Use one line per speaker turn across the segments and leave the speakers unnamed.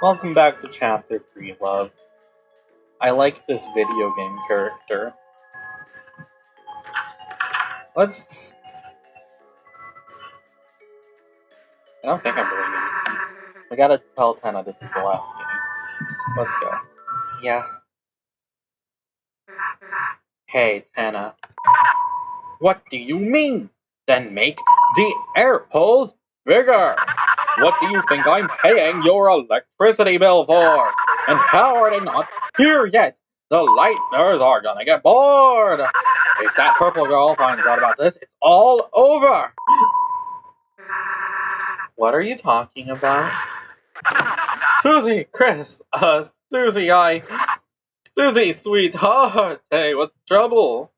Welcome back to Chapter 3, love. I like this video game character. Let's... I don't think I'm believing. We gotta tell Tenna this is the last game. Let's go. Yeah. Hey, Tenna. What do you mean? Then make the air holes bigger! What do you think I'm paying your electricity bill for? And how are they not here yet? The Lightners are gonna get bored! If that purple girl finds out about this, it's all over! What are you talking about? Susie, Chris, Susie, Susie, sweetheart, hey, what's the trouble?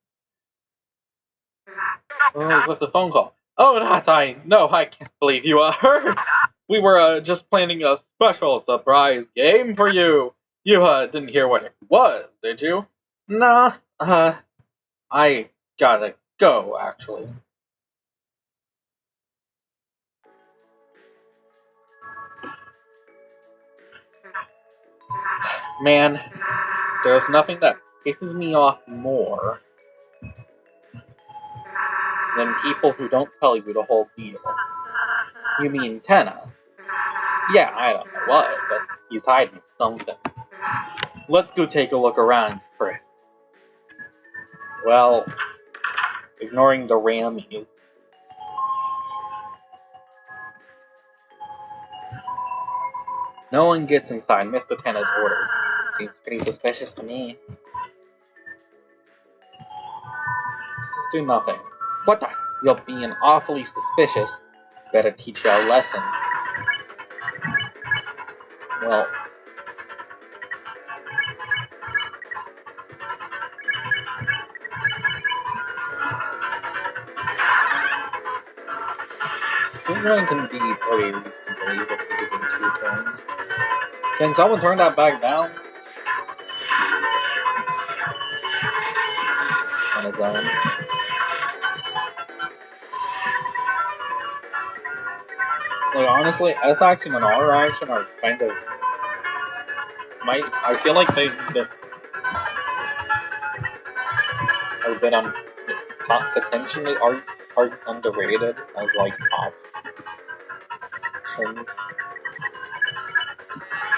Oh, it's with the phone call. Oh, no, I can't believe you are. We were, just planning a special surprise game for you. You, didn't hear what it was, did you? Nah, I gotta go, actually. Man, there's nothing that pisses me off more than people who don't tell you the whole deal. You mean Tenna? Yeah, I don't know what, but he's hiding something. Let's go take a look around, Chris. Well, ignoring the Rammies. No one gets inside Mr. Tenna's orders. Seems pretty suspicious to me. Let's do nothing. What the? You're being awfully suspicious. Better teach you a lesson. Well, Showdown can be pretty reasonable if you do two turns. Can someone turn that back down? On its own. Like, honestly, S action and R action are kind of... I feel like they've been a bit potentially are underrated as, like, options.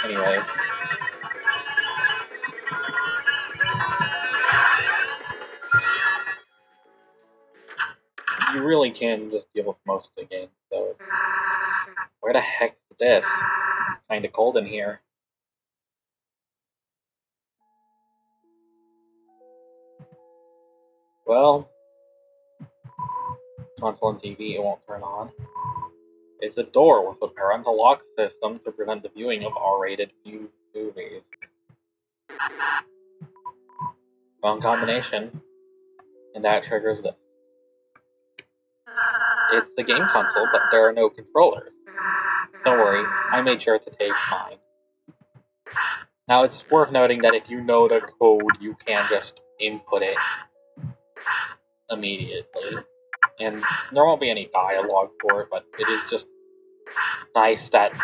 Anyway. You really can just deal with most of the game, so... Where the heck is this? It's kinda cold in here. Well... Console and TV, it won't turn on. It's a door with a parental lock system to prevent the viewing of R-rated movies. Wrong combination. And that triggers this. It's the game console, but there are no controllers. Don't worry, I made sure to take mine. Now, it's worth noting that if you know the code, you can just input it immediately. And there won't be any dialogue for it, but it is just nice that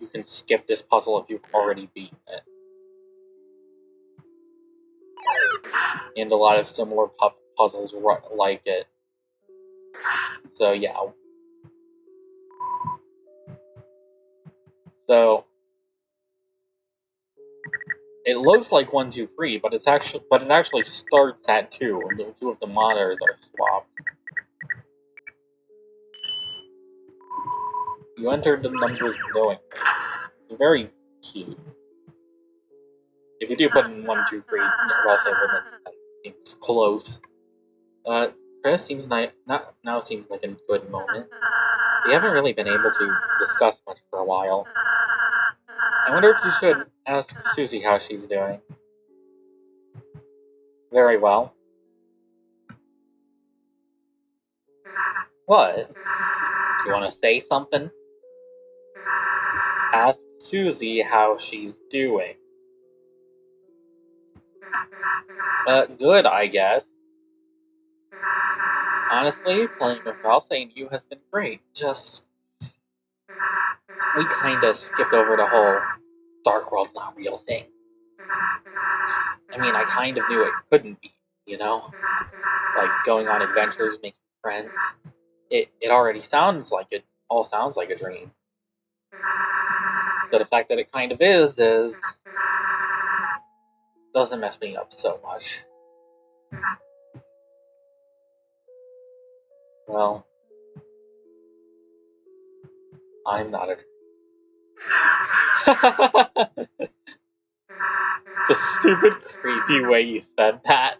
you can skip this puzzle if you've already beaten it. And a lot of similar puzzles like it. So, yeah. So, it looks like 1, 2, 3, but it actually starts at 2, and the 2 of the monitors are swapped. You entered the numbers knowingly. It's very cute. If you do put in 1, 2, 3, I'll say it's close. Chris now seems like a good moment. We haven't really been able to discuss much for a while. I wonder if you should ask Susie how she's doing. Very well. What? You want to say something? Ask Susie how she's doing. Good, I guess. Honestly, playing with Elsa and you has been great. We kinda skipped over the whole Dark World's not a real thing. I mean, I kind of knew it couldn't be, you know? Like, going on adventures, making friends. It already sounds like it all sounds like a dream. So the fact that it kind of is doesn't mess me up so much. Well, I'm not a The stupid, creepy way you said that.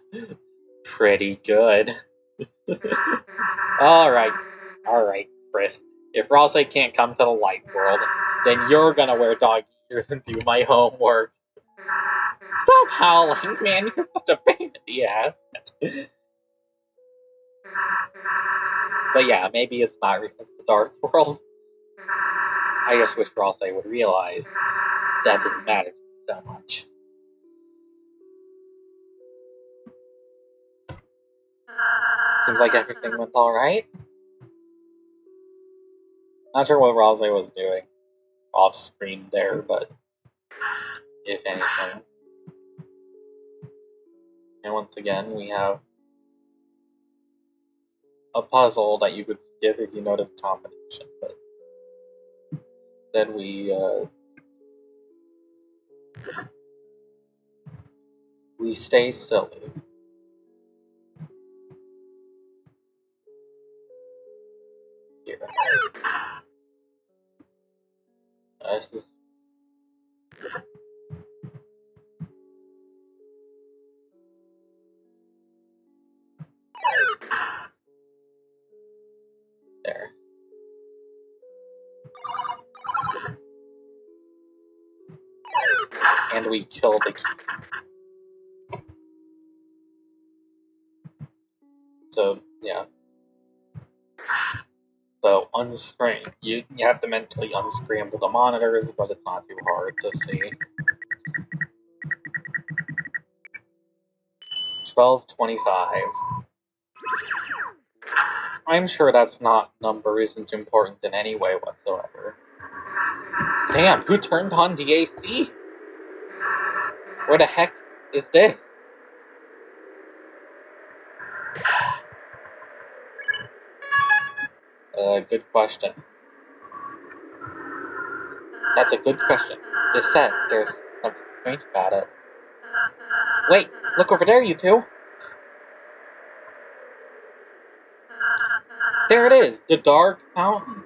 Pretty good. Alright, Chris. If Ralsei can't come to the light world, then you're gonna wear dog ears and do my homework. Stop howling, man. You're such a pain in the ass. But yeah, maybe it's not really the dark world. I just wish Ralsei would realize that doesn't matter to me so much. Seems like everything went alright. Not sure what Ralsei was doing off screen there, but if anything. And once again, we have a puzzle that you could skip if you know the combination, but then we stay silly. Here. This is there. And we kill the key. So, yeah. So, you have to mentally unscramble the monitors, but it's not too hard to see. 1225. I'm sure that's number isn't important in any way whatsoever. Damn, who turned on the AC? Where the heck is this? Good question. That's a good question. This set, there's something strange about it. Wait, look over there, you two! There it is, the Dark Fountain.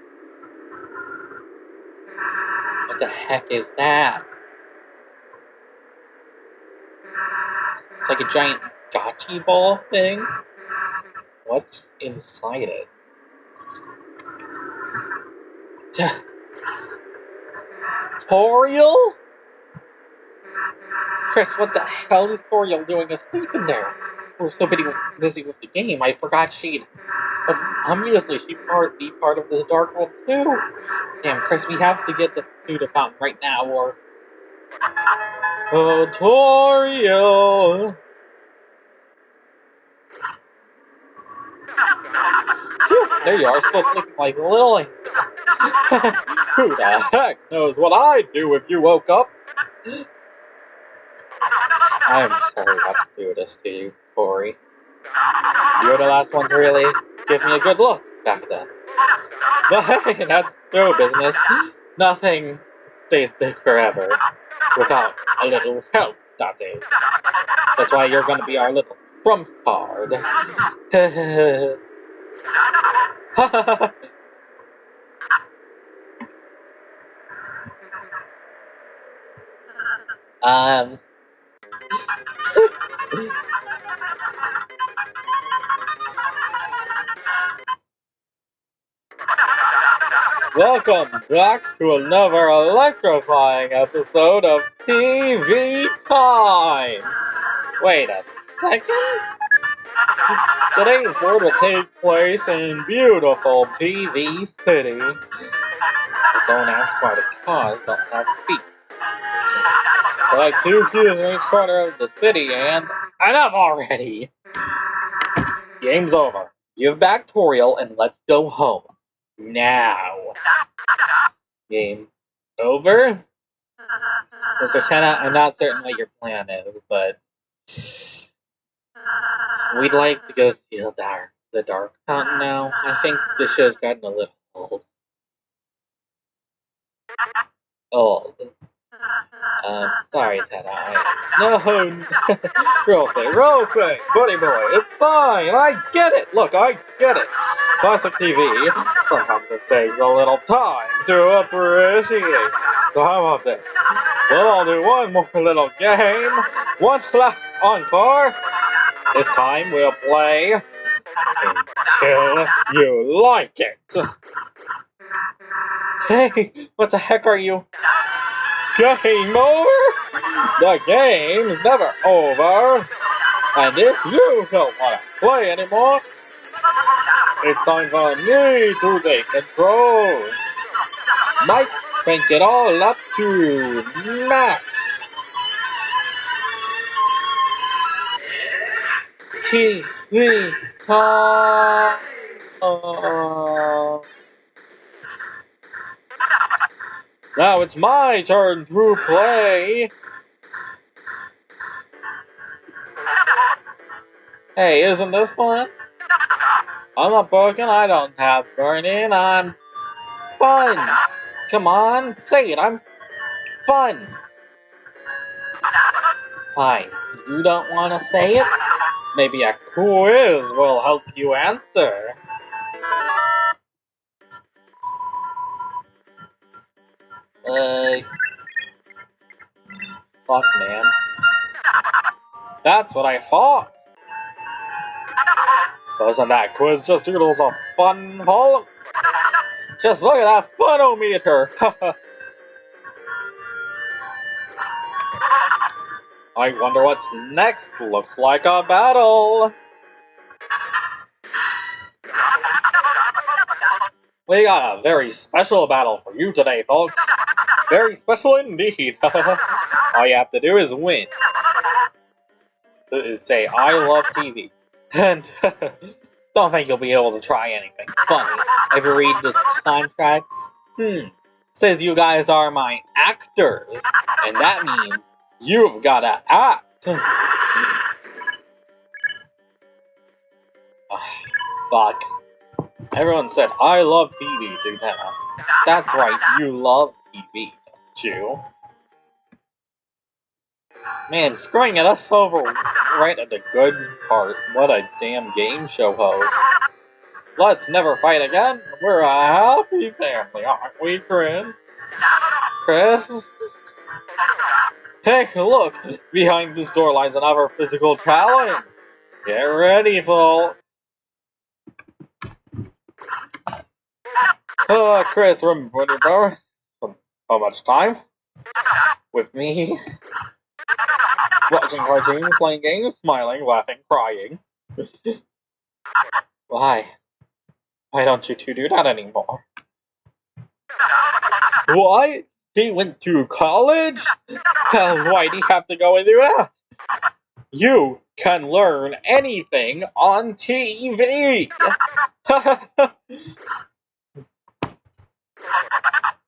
What the heck is that? It's like a giant gotchi ball thing? What's inside it? Toriel? Chris, what the hell is Toriel doing asleep in there? We're so busy with the game, I forgot she'd... Obviously, she'd be part of the Dark World too. Damn, Chris, we have to get to the fountain right now, or... Oh, Toriel! Phew, there you are, still looking like a little... Who the heck knows what I'd do if you woke up? I'm sorry not to do this to you, Corey. You were the last one to really give me a good look back then. But hey, that's show business. Nothing stays big forever without a little help, that is. That's why you're gonna be our little trump card. Welcome back to another electrifying episode of TV Time! Wait a second? Today's word will take place in beautiful TV City. But don't ask why the cars don't have feet. There are like 2 queues in each corner of the city, and enough already! Game's over. Give back Toriel and let's go home. Now. Game over. Mr. Shanna, I'm not certain what your plan is, but we'd like to go see the Dark Fountain now. I think the show's gotten a little old. Sorry, Ted. No, real thing, buddy boy. It's fine. I get it. Look, I get it. Classic TV. Sometimes it takes a little time to appreciate. So how about this? We'll all do one more little game. One last encore. This time we'll play until you like it. Hey, what the heck are you? Game over? The game's never over. And if you don't want to play anymore, it's time for me to take control. Mike, crank it all up to max. TV time. Now it's my turn to play. Hey, isn't this fun? I'm not broken, I don't have burning, I'm fun. Come on, say it, I'm fun. Fine, you don't want to say it? Maybe a quiz will help you answer. Fuck, man. That's what I thought. Wasn't that quiz just doodles of fun, Paul? Just look at that funometer. I wonder what's next. Looks like a battle. We got a very special battle for you today, folks. Very special indeed. All you have to do is win. Say, I love TV. And don't think you'll be able to try anything funny. If you read this contract, says you guys are my actors. And that means you've gotta act. Fuck. Everyone said, I love TV, Tutena. That's right, you love TV, don't you? Man, screwing it us over right at the good part. What a damn game show host. Let's never fight again. We're a happy family, aren't we, Chris? Chris? Take a look. Behind this door lies another physical challenge. Get ready, folks. Chris, remember how much time? With me? Watching cartoons, playing games, smiling, laughing, crying. Why? Why don't you two do that anymore? What? He went to college? Why'd he have to go and do that? You can learn anything on TV!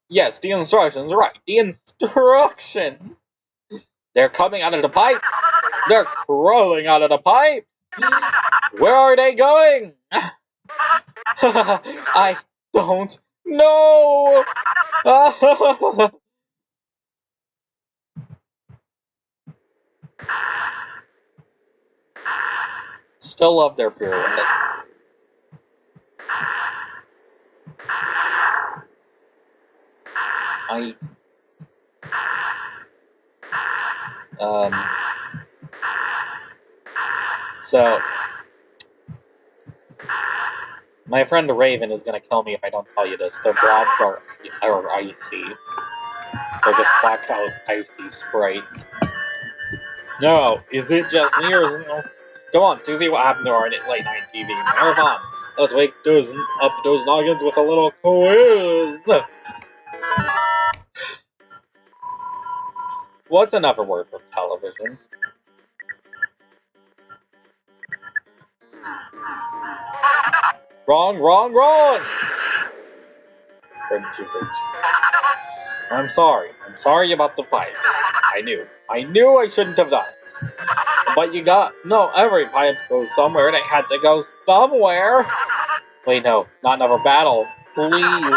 Yes, the instructions, right. The instructions! They're coming out of the pipes! They're crawling out of the pipes! Where are they going? I don't know! Still love their pirouette. So, my friend Raven is gonna kill me if I don't tell you this. The blobs are icy. They're just blacked out icy sprites. No, is it just me or is it... Come on, Susie, what happened to our late night TV marathon? Let's wake up those noggins with a little quiz! What's another word for television? Wrong! I'm sorry. I'm sorry about the fight. I knew I shouldn't have done it. But you got, no, every pipe goes somewhere and it had to go somewhere. Wait, no, not another battle. Please.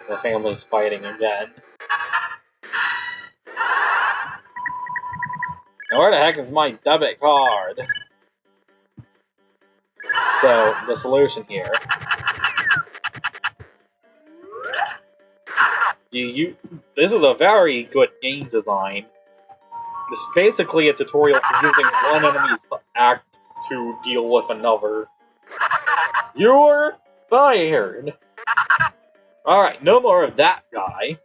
The family's fighting again. Now where the heck is my debit card? So, the solution here. This is a very good game design. This is basically a tutorial for using one enemy's act to deal with another. You're fired! Alright, no more of that guy.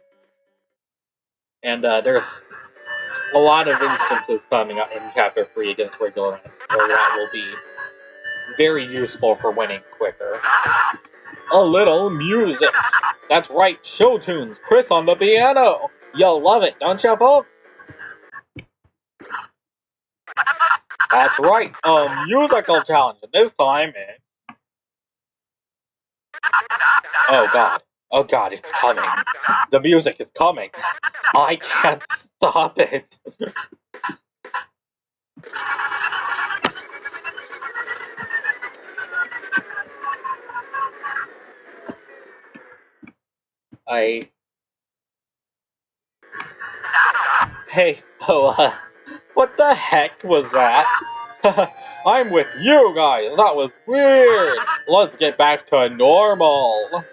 And there's a lot of instances coming up in Chapter 3 against regular enemies, where that will be very useful for winning quicker. A little music! That's right, show tunes, Chris on the piano! You'll love it, don't you, folks? That's right, a musical challenge, and this time it's... Oh god, it's coming. The music is coming. I can't stop it. Hey, so, what the heck was that? I'm with you guys, that was weird! Let's get back to normal!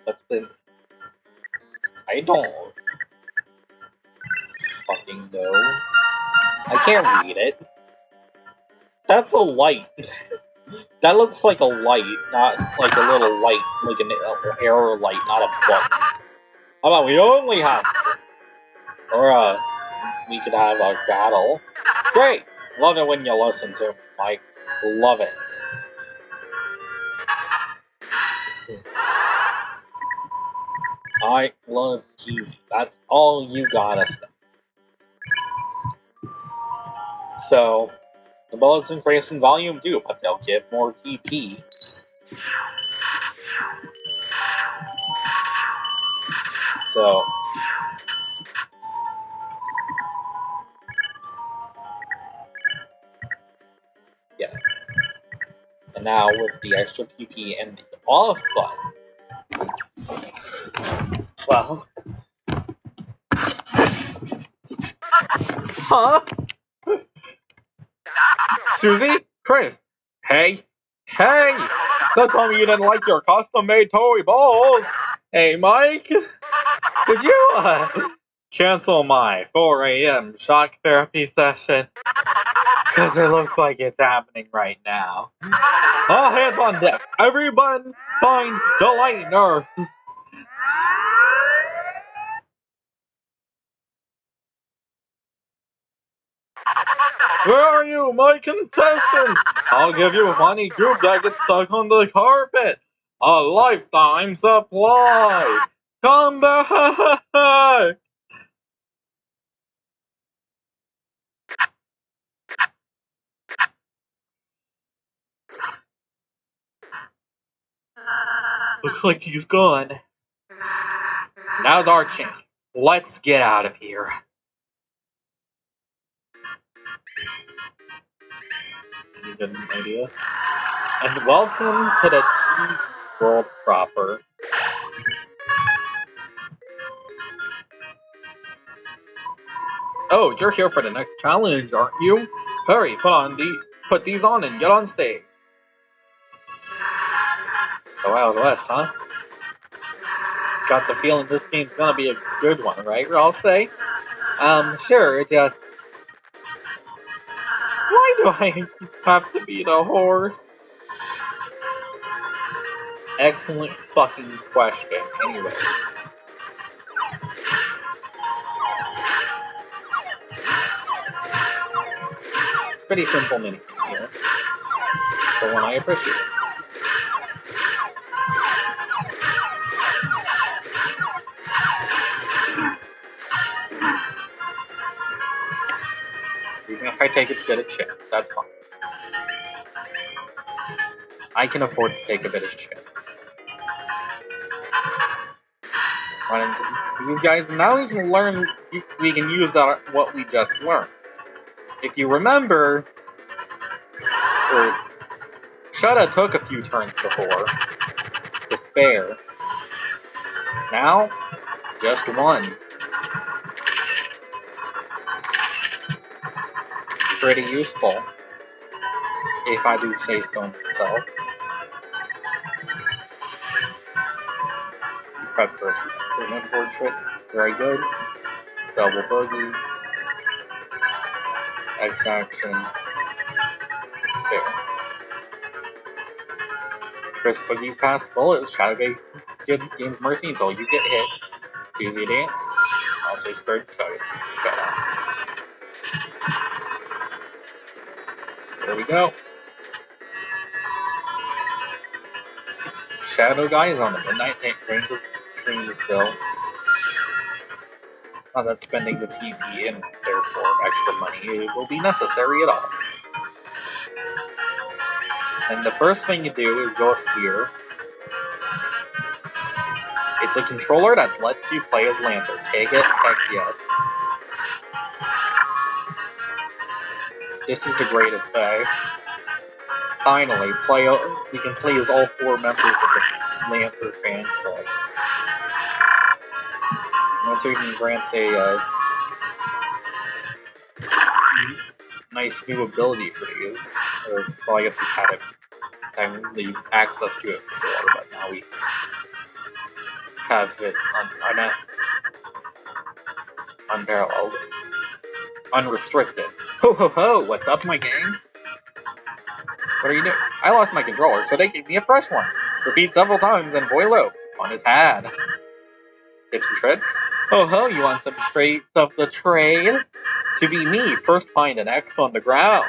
That's been... I don't fucking know. I can't read it. That's a light. That looks like a light, not like a little light, like an arrow light, not a button. How about we only have... Or, we could have a battle. Great! Love it when you listen to me, Mike. Love it. I love TV. That's all you gotta say. So, the bullets increase in volume too, but they'll give more TP. So, yeah. And now with the extra TP and the off button, well, huh? Susie? Chris? Hey? Hey! Don't tell me you didn't like your custom-made toy balls! Hey, Mike? Could you, cancel my 4 a.m. shock therapy session? Because it looks like it's happening right now. All hands on deck! Everyone find the light nurse! Where are you, my contestants? I'll give you honey goop that gets stuck on the carpet. A lifetime supply. Come back. Looks like he's gone. Now's our chance. Let's get out of here. Any good idea? And welcome to the Tea World proper. Oh, you're here for the next challenge, aren't you? Hurry, put these on and get on stage. Go Wild West, huh? Got the feeling this game's gonna be a good one, right? I'll say. Sure, just... Why do I have to be the horse? Excellent fucking question, anyway. Pretty simple mini here. The one I appreciate. Even if I take a bit of shit, that's fine. I can afford to take a bit of shit. run into these guys, and now we can learn. We can use that what we just learned. If you remember, Shudda took a few turns before to spare. Now, just one. Pretty useful, if I do say so myself. Press for an import trick. Very good. Double bogey. X action. Spare. Chris boogies past bullets. Shadow gains mercy until you get hit. Easy dance. Also spared Showdown. There we go. Shadow Guy is on the Midnight Range of Trees still. Not that spending the TP and therefore extra money will be necessary at all. And the first thing you do is go up here. It's a controller that lets you play as Lancer. Take it? Heck yes. This is the greatest day. Finally, we can play as all 4 members of the Lancer fan club. Lancer even grants a nice new ability for these. Well, I guess we had it. The access to it before, but now we have it unparalleled. Unrestricted. Ho ho ho! What's up, my gang? What are you doing? I lost my controller, so they gave me a fresh one. Repeat several times and voila, on his pad. Tips and tricks? Oh ho, you want some traits of the trade? To be me, first find an X on the ground.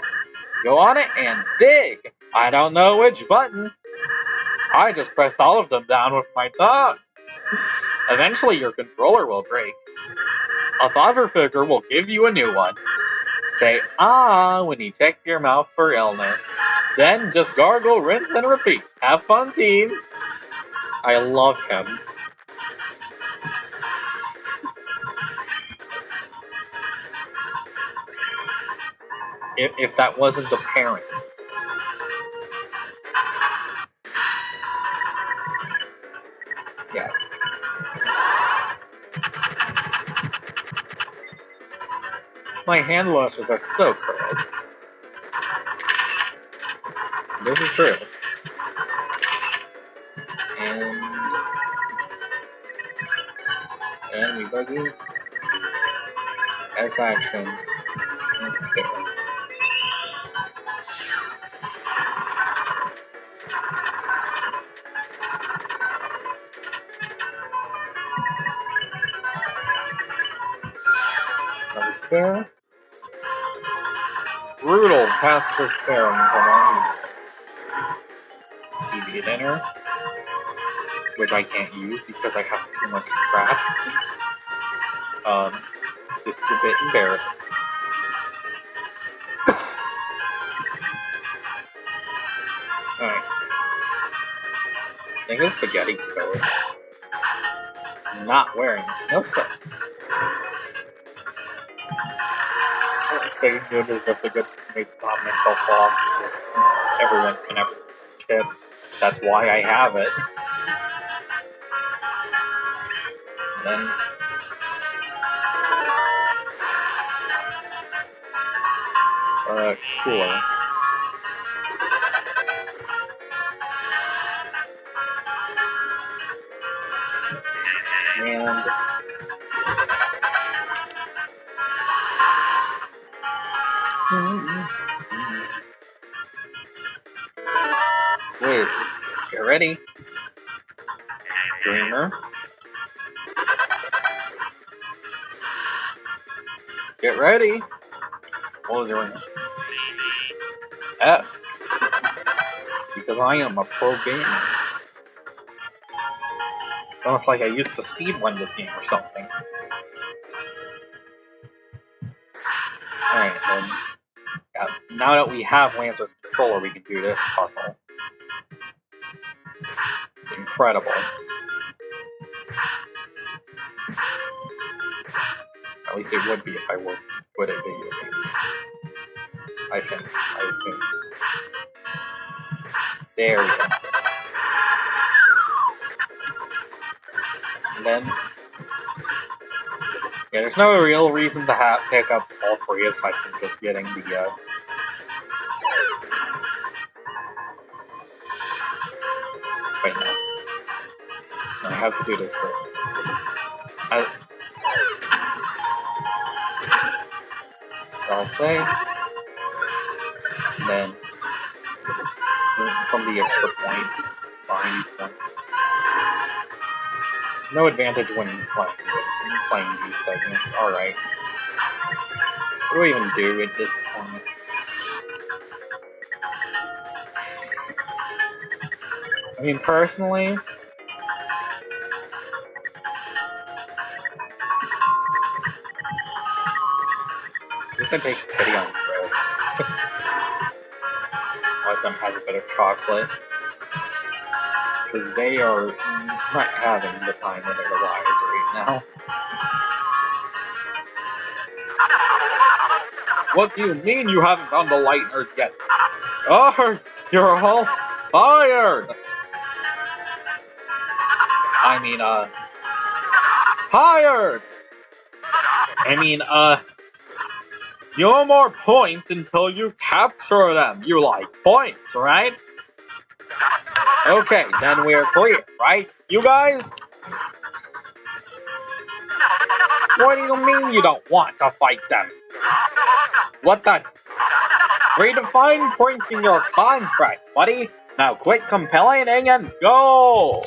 Go on it and dig! I don't know which button. I just pressed all of them down with my thumb. Eventually your controller will break. A father figure will give you a new one. Say ah when you check your mouth for illness. Then just gargle, rinse, and repeat. Have fun, team! I love him. If that wasn't the parent. Yeah. My hand lashes are so curled. This is true. And we buggy. S action. And spare. Another spare. Brutal past the spare on deviate enter, which I can't use because I have too much crap. This is a bit embarrassing. Alright. I think it's spaghetti code. I'm not wearing it. No stuff. Saying good is just a good way to top myself off. Everyone can have a tip. That's why I have it. And then cooler. And wait, get ready. Dreamer. Get ready. What was your name? F. Because I am a pro gamer. It's almost like I used to speedrun this game or something. Alright, then. Yeah, now that we have Lancer's controller, we can do this puzzle. Incredible. At least it would be if I were good at video games. I assume. There we go. And then, yeah, there's no real reason to pick up all three aside from just getting the, wait, no. No, I have to do this first. I'll say, and then, from the extra points, find them. No advantage when playing these segments. Alright. What do we even do at this point? I mean, personally, I guess I take pity on Chris. Let them have a bit of chocolate. Because they are not having the time in their lives right now. What do you mean you haven't found the lighteners yet? Oh, you're all fired! I mean, hired! I mean, no more points until you capture them. You like points, right? Okay, then we're clear, right? You guys? What do you mean you don't want to fight them? What the? Redefine points in your contract, buddy. Now quit complaining and go!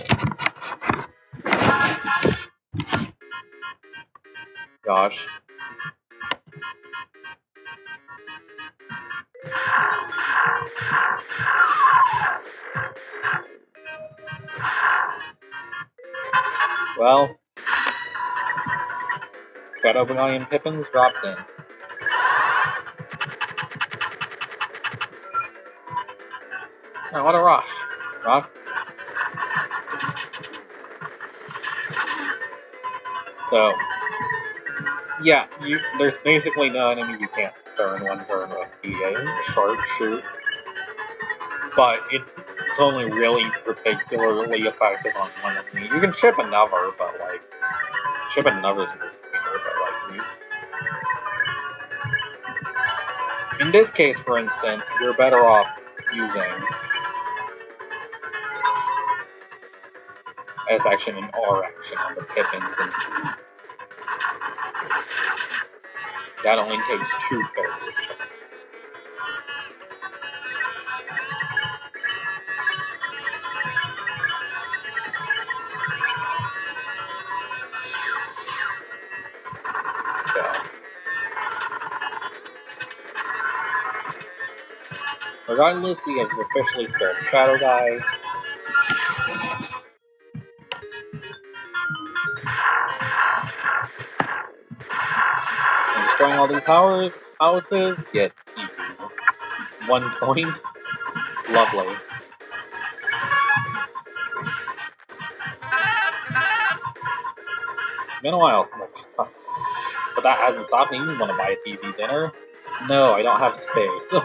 Gosh. Well, Shadow Banana Pippins dropped in. Oh, what a rush. Rush. So, yeah, there's basically no enemy you can't turn one turn with the sharpshoot. But it's only really particularly effective on one enemy. You can ship another, but like, ship another's weaker, but like, in this case, for instance, you're better off using S action and R action on the Pippins, and that only takes 2 characters. Regardless, he has officially killed Shadow Guy. And destroying all these houses, get easy. 1 point. Lovely. Been a while. But that hasn't stopped me. You want to buy a TV dinner? No, I don't have space.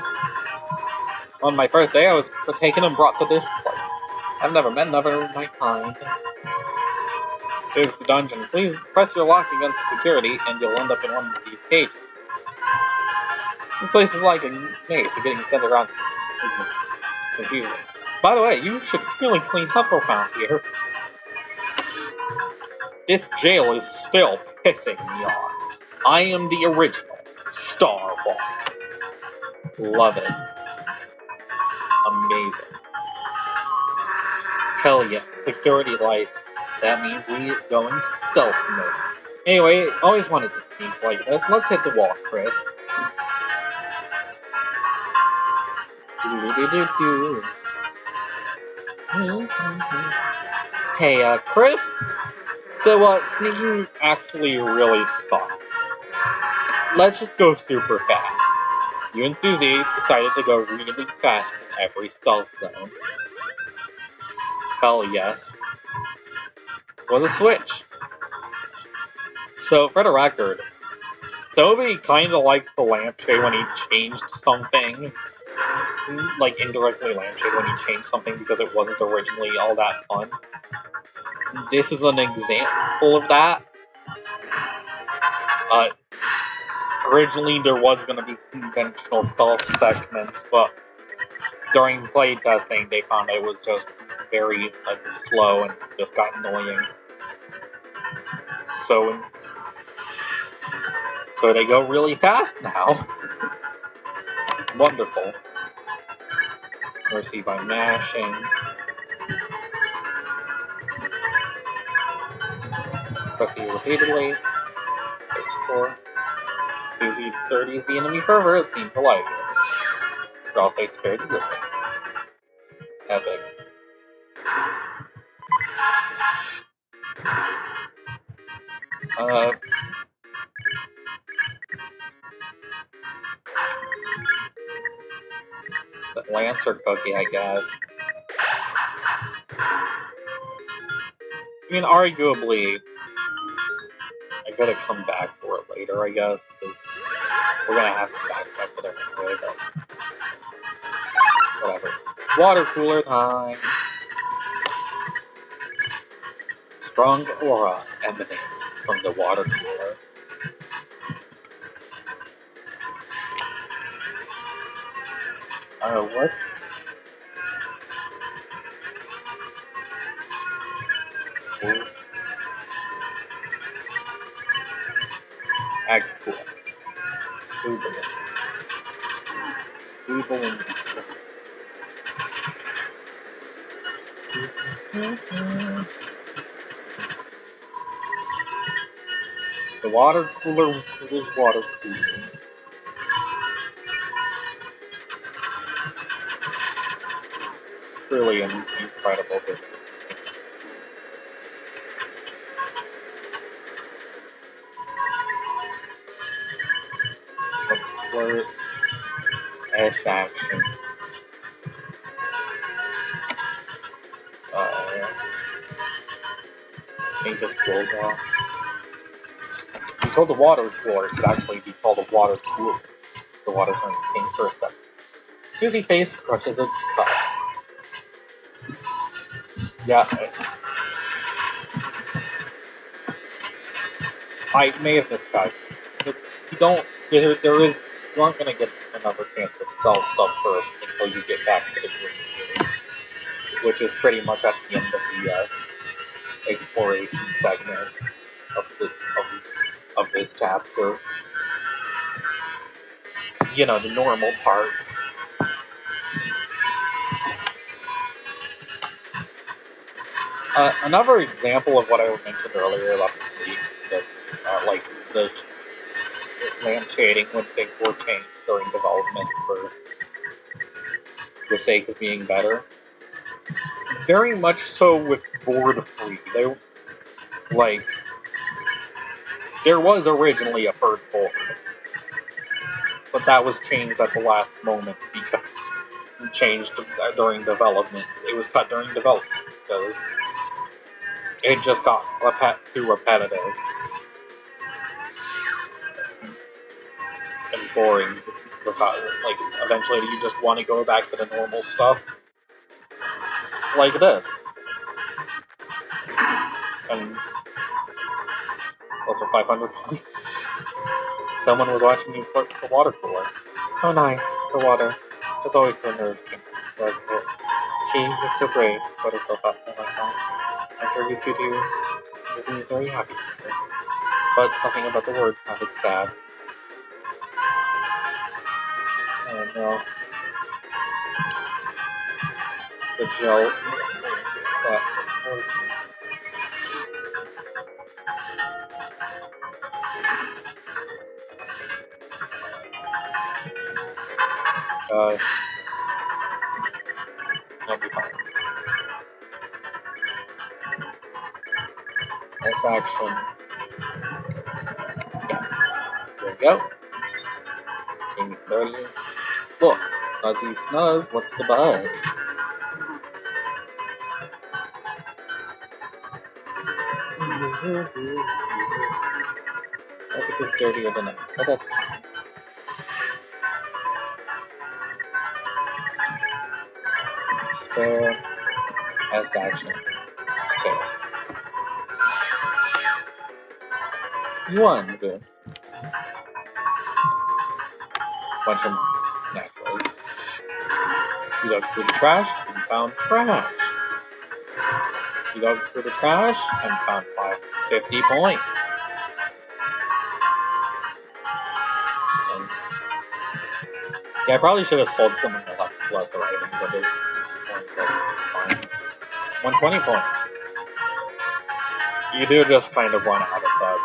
On my first day, I was taken and brought to this place. I've never met another of my kind. Here's the dungeon. Please press your lock against security, and you'll end up in one of these cages. This place is like a maze, so getting sent around is confusing. By the way, you should really clean up around here. This jail is still pissing me off. I am the original Starbuck. Love it. Amazing. Hell yeah. Security light. That means we go in stealth mode. Anyway, always wanted to sneak like this. Let's hit the wall, Chris. Hey, Chris? So, sneaking actually really sucks. Let's just go super fast. You and Susie decided to go really fast in every stealth zone. Hell yes. Was a switch. So, for the record, Toby kind of likes the lampshade when he changed something. Like, indirectly lampshade when he changed something because it wasn't originally all that fun. This is an example of that. Originally there was going to be conventional stealth segments, but during playtesting they found it was just very slow and just got annoying. So they go really fast now. Wonderful. Mercy by mashing. Pressing repeatedly. 4. Susie 30s the enemy fervor, it seems to like it. Or else they spared you with it. Epic. The Lancer cookie, I guess. I mean, arguably, I gotta come back for it later, I guess, because we're gonna have to backtrack for it anyway, but whatever. Water cooler time! Strong aura emanates from the water cooler. What's... Ooh. Act cool. The water cooler was water cooler. Really an incredible business. Let's flirt. S action. Pink just blows off. You told the water cooler it should actually be called a water cooler. The water turns pink for a second. Susie face crushes a cup. Yeah. I may have misguided. You don't. You aren't gonna get another chance to sell stuff first until you get back to the green room, which is pretty much at the end of the exploration segment of this chapter. You know, the normal part. Another example of what I mentioned earlier about the lamp shading when things were changed during development for the sake of being better. Very much so with board free. There was originally a third board, but that was changed at the last moment because it changed during development. It was cut during development because it just got too repetitive and boring. Like, eventually you just want to go back to the normal stuff like this. And also 500 points. Someone was watching me flirt with the water cooler. Oh nice, the water. It's always so nerve wracking. She was so brave, but it's so fast and like that. I'm sure you two do. You'll be very happy with her. But something about the words sounded sad. Oh no. The gel. That'll be fine. Nice action. Yeah. There we go. King 30. Look, Snuzzy Snuzz, what's the buzz? think it's dirtier than that. But that's spare as action. Okay. One good. Bunch of naturally. You dug through the trash and found trash. You dug through the trash and found 50 points. And yeah, I probably should have sold some of the lesser items, but it's fine. 120 points. You do just kind of run out of that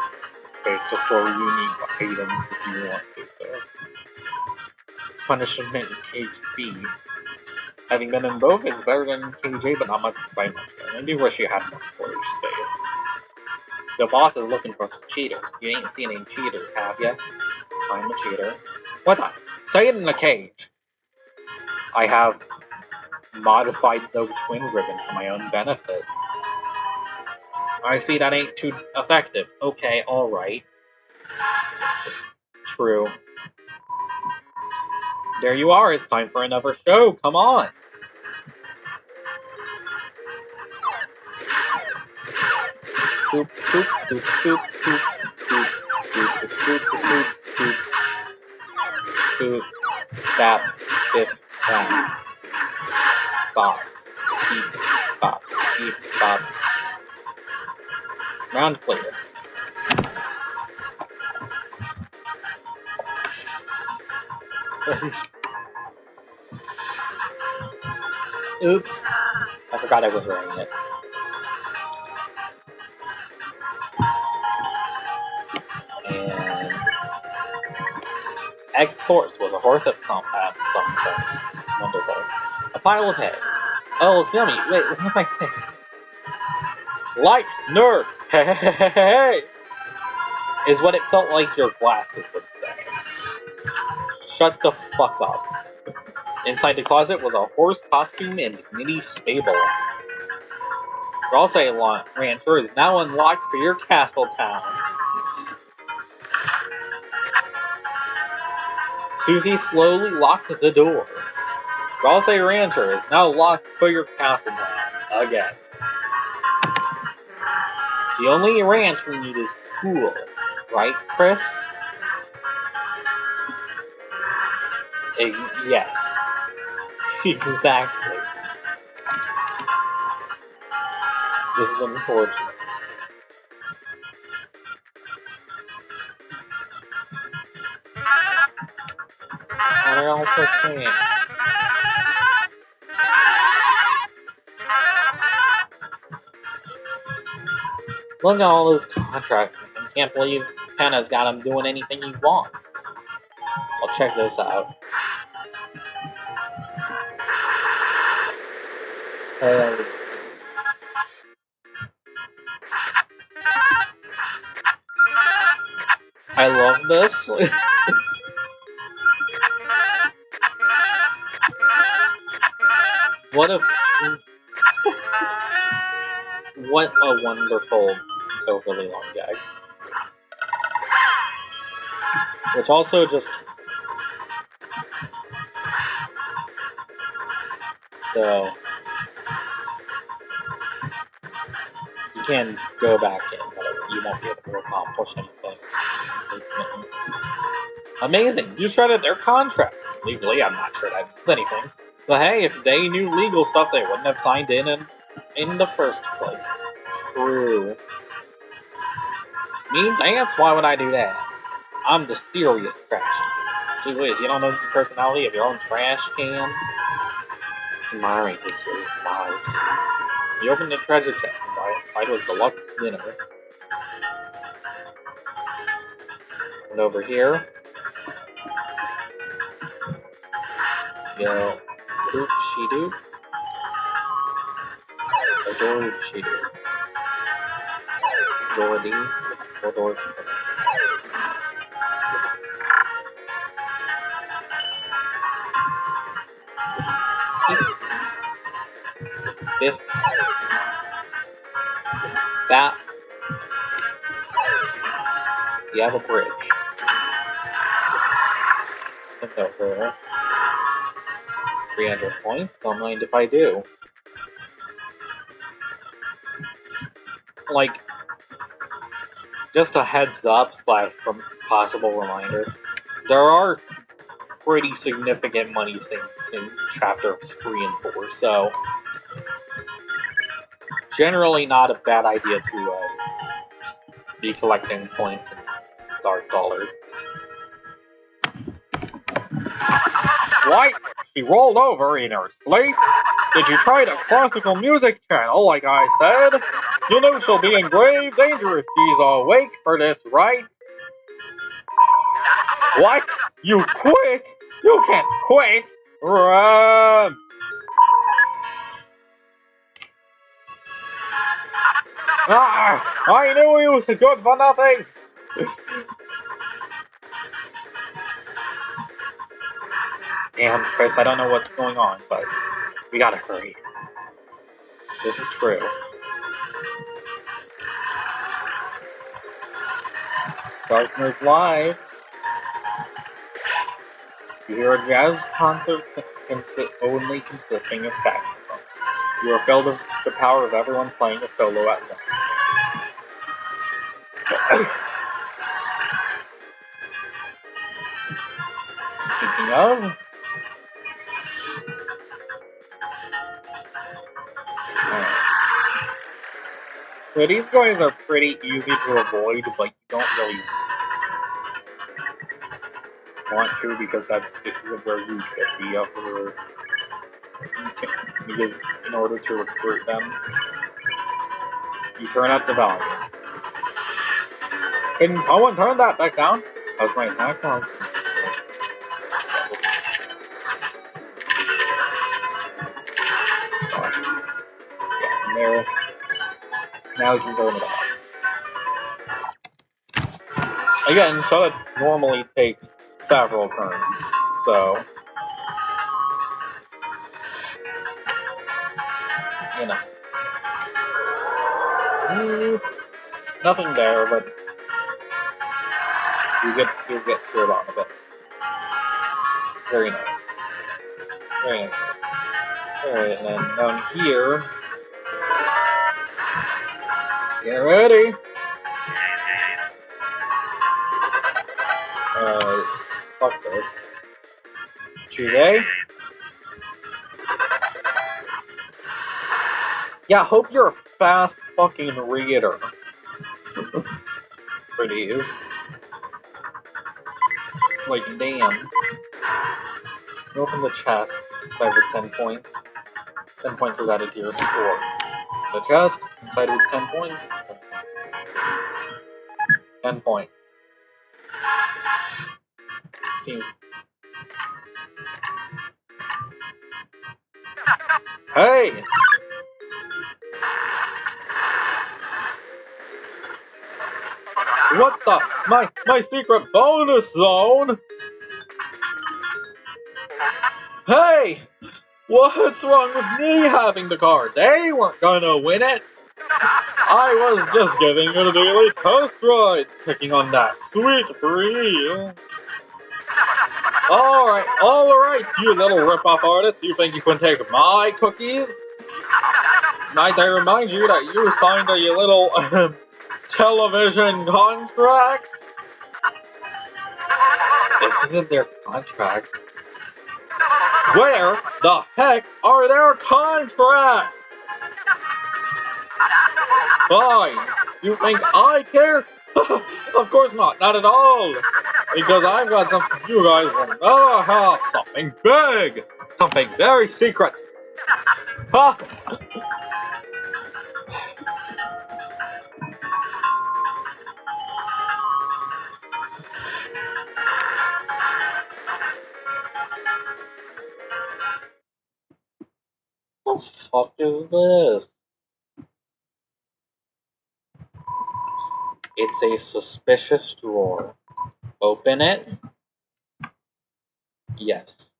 space to store unique items if you want to, so. Punishment in Cage B. Having been in both is better than Cage A, but not much by much. I do wish you had more storage space. The boss is looking for cheaters. You ain't seen any cheaters, have ya? I'm a cheater. What the? Say it in the cage! I have modified the twin ribbon for my own benefit. I see that ain't too effective. Okay, alright. True. There you are, it's time for another show, come on! Boop, boop, boop, boop, boop, boop, boop, boop, boop, boop, boop, bap, bip, bap, bop, beep, bop, beep, bop. Round clear. Oops. I forgot I was wearing it. And Egg's horse was a horse at some point. Wonderful. A pile of hay. Oh, tell me. Wait, what am I saying? Light nerd. Hey, is what it felt like your glasses would say. Shut the fuck up. Inside the closet was a horse costume and mini stable. Ralsei Rancher is now unlocked for your castle town. Susie slowly locked the door. Ralsei Rancher is now locked for your castle town. Again. The only ranch we need is cool. Right, Chris? Yes. Exactly. This is unfortunate. And I also can't. Look at all those contracts. I can't believe Penna's got him doing anything he wants. I'll check this out. I love this. What a... What a wonderful, overly long gag. Which also just... So... You can go back in, but you won't be able to accomplish anything. Amazing! You shredded their contract! Legally, I'm not sure that means anything. But hey, if they knew legal stuff, they wouldn't have signed in the first place. True. Me dance? Why would I do that? I'm the serious trash. Gee whiz, you don't know the personality of your own trash can? Admiring his serious vibes. You open the treasure chest and buy it. Fight with deluxe dinner. And over here, go doop she doop. Or doop she doop. Doradine. Four doors. Fifth. That. You have a bridge. It's over. 300 points? Don't mind if I do. Like, just a heads up slash possible reminder. There are pretty significant money sinks in chapters 3 and 4, so generally not a bad idea to be collecting points and dark dollars. What? She rolled over in her sleep? Did you try the classical music channel like I said? You know she'll be in grave danger if she's awake for this, right? What? You quit? You can't quit! Run! Ah! I knew he was good for nothing! Damn, Chris, I don't know what's going on, but we gotta hurry. This is true. Darkness Live. You hear a jazz concert only consisting of saxophone. You are filled with the power of everyone playing a solo at once. Speaking of, so these guys are pretty easy to avoid, but you don't really want to because this is where you get the upper. Because in order to recruit them, you turn up the volume. Can someone turn that back down? That was my headphones. Yeah, and there. Now you can turn it off. Again, so it normally takes several turns, so you know. Nothing there, but you get through it on a bit. Very nice. Very nice. Alright, and then down here. Get ready! Fuck this. Today? Yeah, hope you're a fast fucking reader. For these. Like, damn. Open the chest. Inside was 10 points. 10 points is added to your score. The chest. Inside was 10 points. 10 points. Seems. Hey! What the? My secret bonus zone? Hey! What's wrong with me having the card? They weren't gonna win it! I was just giving it a daily test ride, picking on that sweet free. Alright, you little rip-off artist, you think you can take my cookies? Might I remind you that you signed a little television contract? This isn't their contract. Where the heck are their contracts? Fine. You think I care? Of course not at all. Because I've got something you guys will never have. Something big. Something very secret. Ha! What the fuck is this? It's a suspicious drawer. Open it. Yes.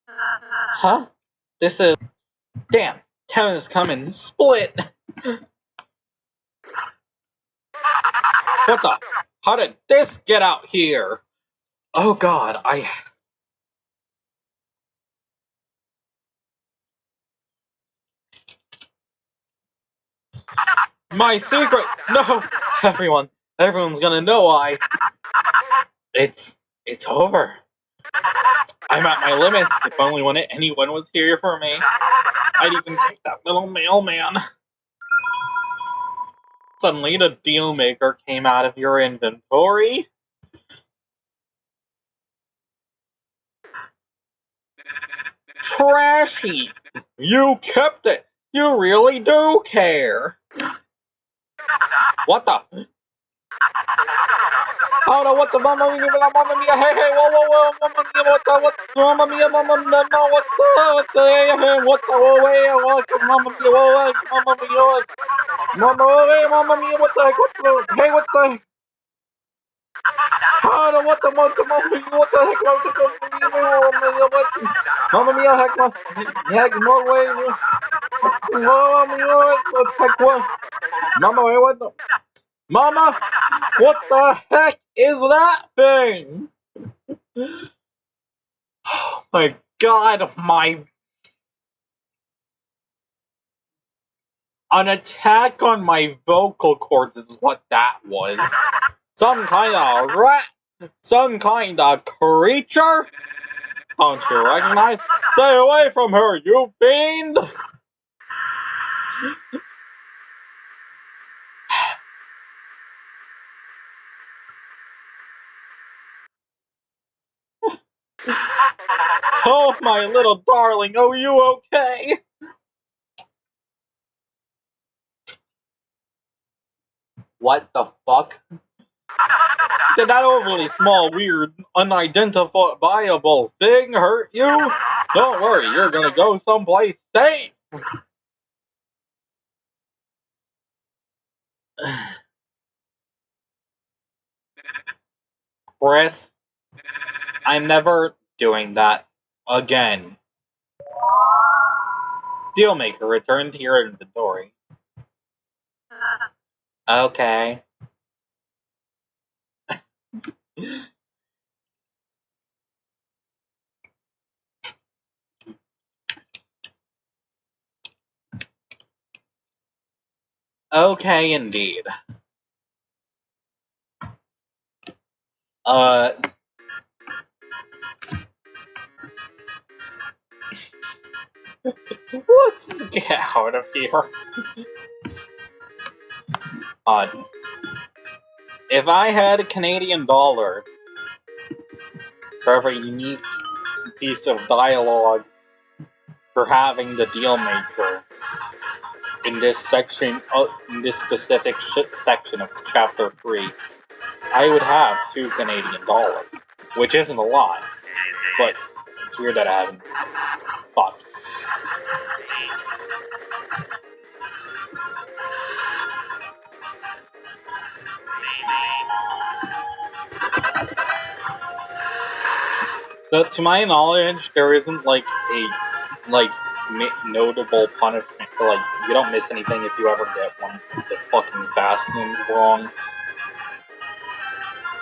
Huh? This is... Damn! Kevin's coming. Split! What the? How did this get out here? Oh god, My secret! No! Everyone's gonna know It's over. I'm at my limit. If only anyone was here for me. I'd even take that little mailman. Suddenly the deal maker came out of your inventory. Trashy! You kept it! You really do care! What the? Oh no, what the mamma mia, hey, hey, whoa, whoa, whoa, mamma mia, what, mamma mia, mamma mia, no, hey, hey, what the, whoa, hey, what, mamma mia, whoa, hey, mamma mia, what, hey, mamma mia, what the heck, hey, what the heck, oh no, what the, mamma mia, what the heck, mamma mia, heck, no way, mamma mia, what the heck, what, mamma, what the, mama, what the heck is that thing? Oh my god, an attack on my vocal cords is what that was. Some kind of rat? Some kind of creature? Don't you recognize? Stay away from her, you fiend! Oh, my little darling, are you okay? What the fuck? Did that overly small, weird, unidentifiable thing hurt you? Don't worry, you're gonna go someplace safe! Chris, I'm never doing that again. Dealmaker, return to your inventory. Okay. Okay, indeed. Let's get out of here. If I had a Canadian dollar for every unique piece of dialogue for having the deal maker in this section, in this specific section of chapter 3, I would have 2 Canadian dollars, which isn't a lot, but it's weird that I haven't thought. So, to my knowledge, there isn't like a notable punishment. So, like, you don't miss anything if you ever get one of the fucking bastions wrong.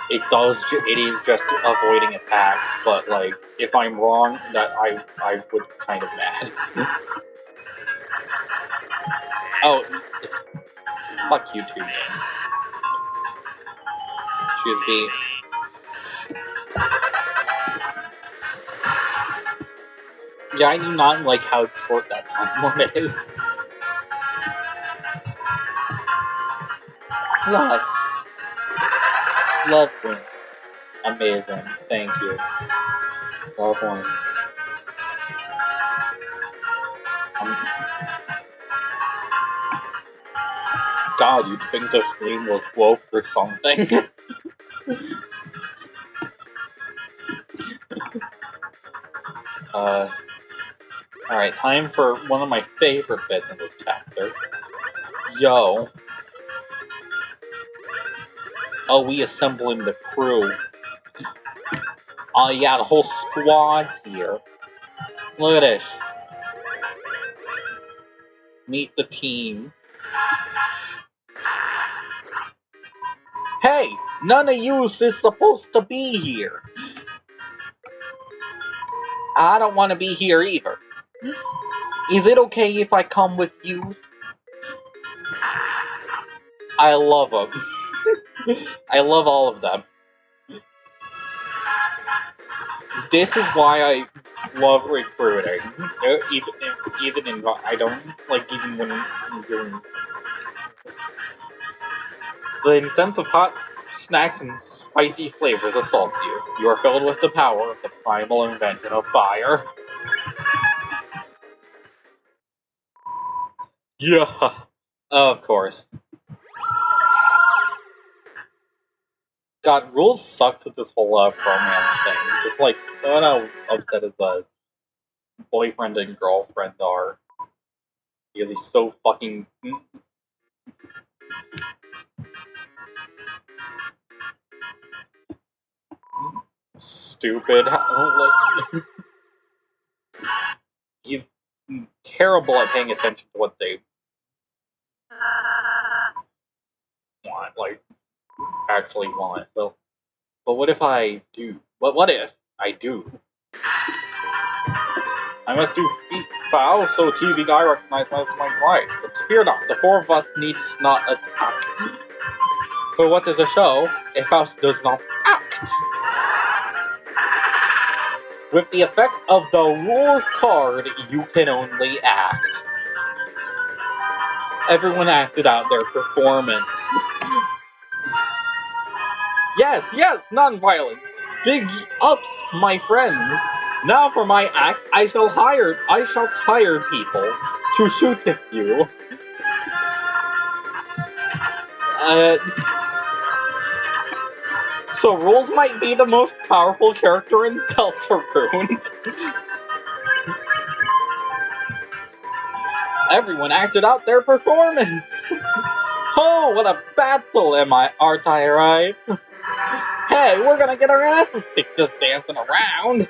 It is just avoiding attacks, but like, if I'm wrong, that I would kind of mad. Oh, fuck you too, game. Choose B. Yeah, I do not like how short that time limit is. Love. Love wins. Amazing. Thank you. Love wins. God, you'd think this game was woke or something. Alright, time for one of my favorite bits in this chapter. Yo. Oh, we assembling the crew. Oh yeah, the whole squad's here. Look at this. Meet the team. Hey, none of you is supposed to be here. I don't want to be here either. Is it okay if I come with you? I love them. I love all of them. This is why I love recruiting. Even in I don't like even when doing the sense of hot snacks and spicy flavors assaults you. You are filled with the power of the primal invention of fire. Yeah, of course. God, Rules sucks at this whole romance thing. Just like, I don't know how upset his boyfriend and girlfriend are. Because he's so fucking stupid. Like, he's terrible at paying attention to what they want, like, actually want. But what if I do? What if I do? I must do foul so TV guy recognizes my right. But fear not, the four of us needs not attack. For what is a show if Faust does not act? With the effect of the rules card, you can only act. Everyone acted out their performance. Yes, non-violence. Big ups, my friends. Now for my act, I shall hire people to shoot at you. So Rules might be the most powerful character in Deltarune. Everyone acted out their performance. Oh, what a battle aren't I right? Hey, we're gonna get our asses kicked just dancing around.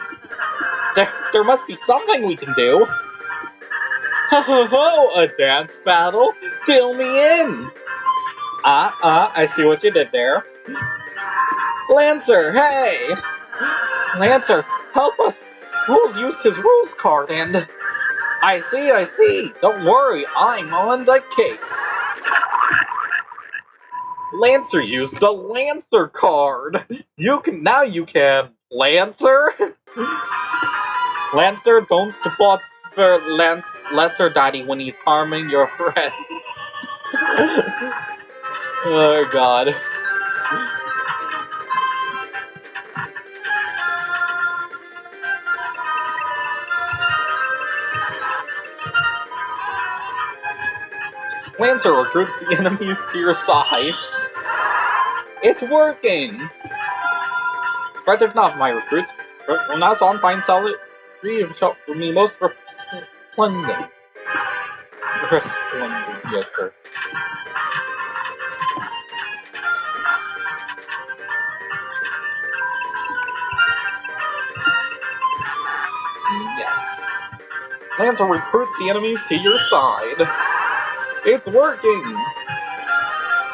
There must be something we can do. Ho ho ho, a dance battle? Fill me in. I see what you did there. Lancer, hey! Lancer, help us! Rules used his rules card and... I see. Don't worry, I'm on the case. Lancer used the Lancer card. You can... Lancer? Lancer, don't support for Lesser Daddy when he's harming your friend. Oh god. Lancer recruits the enemies to your side. It's working! Rather not my recruits. From now on, find solid three of for me most resplendent. Resplendent, yes, sir. Yeah. Lancer recruits the enemies to your side. It's working!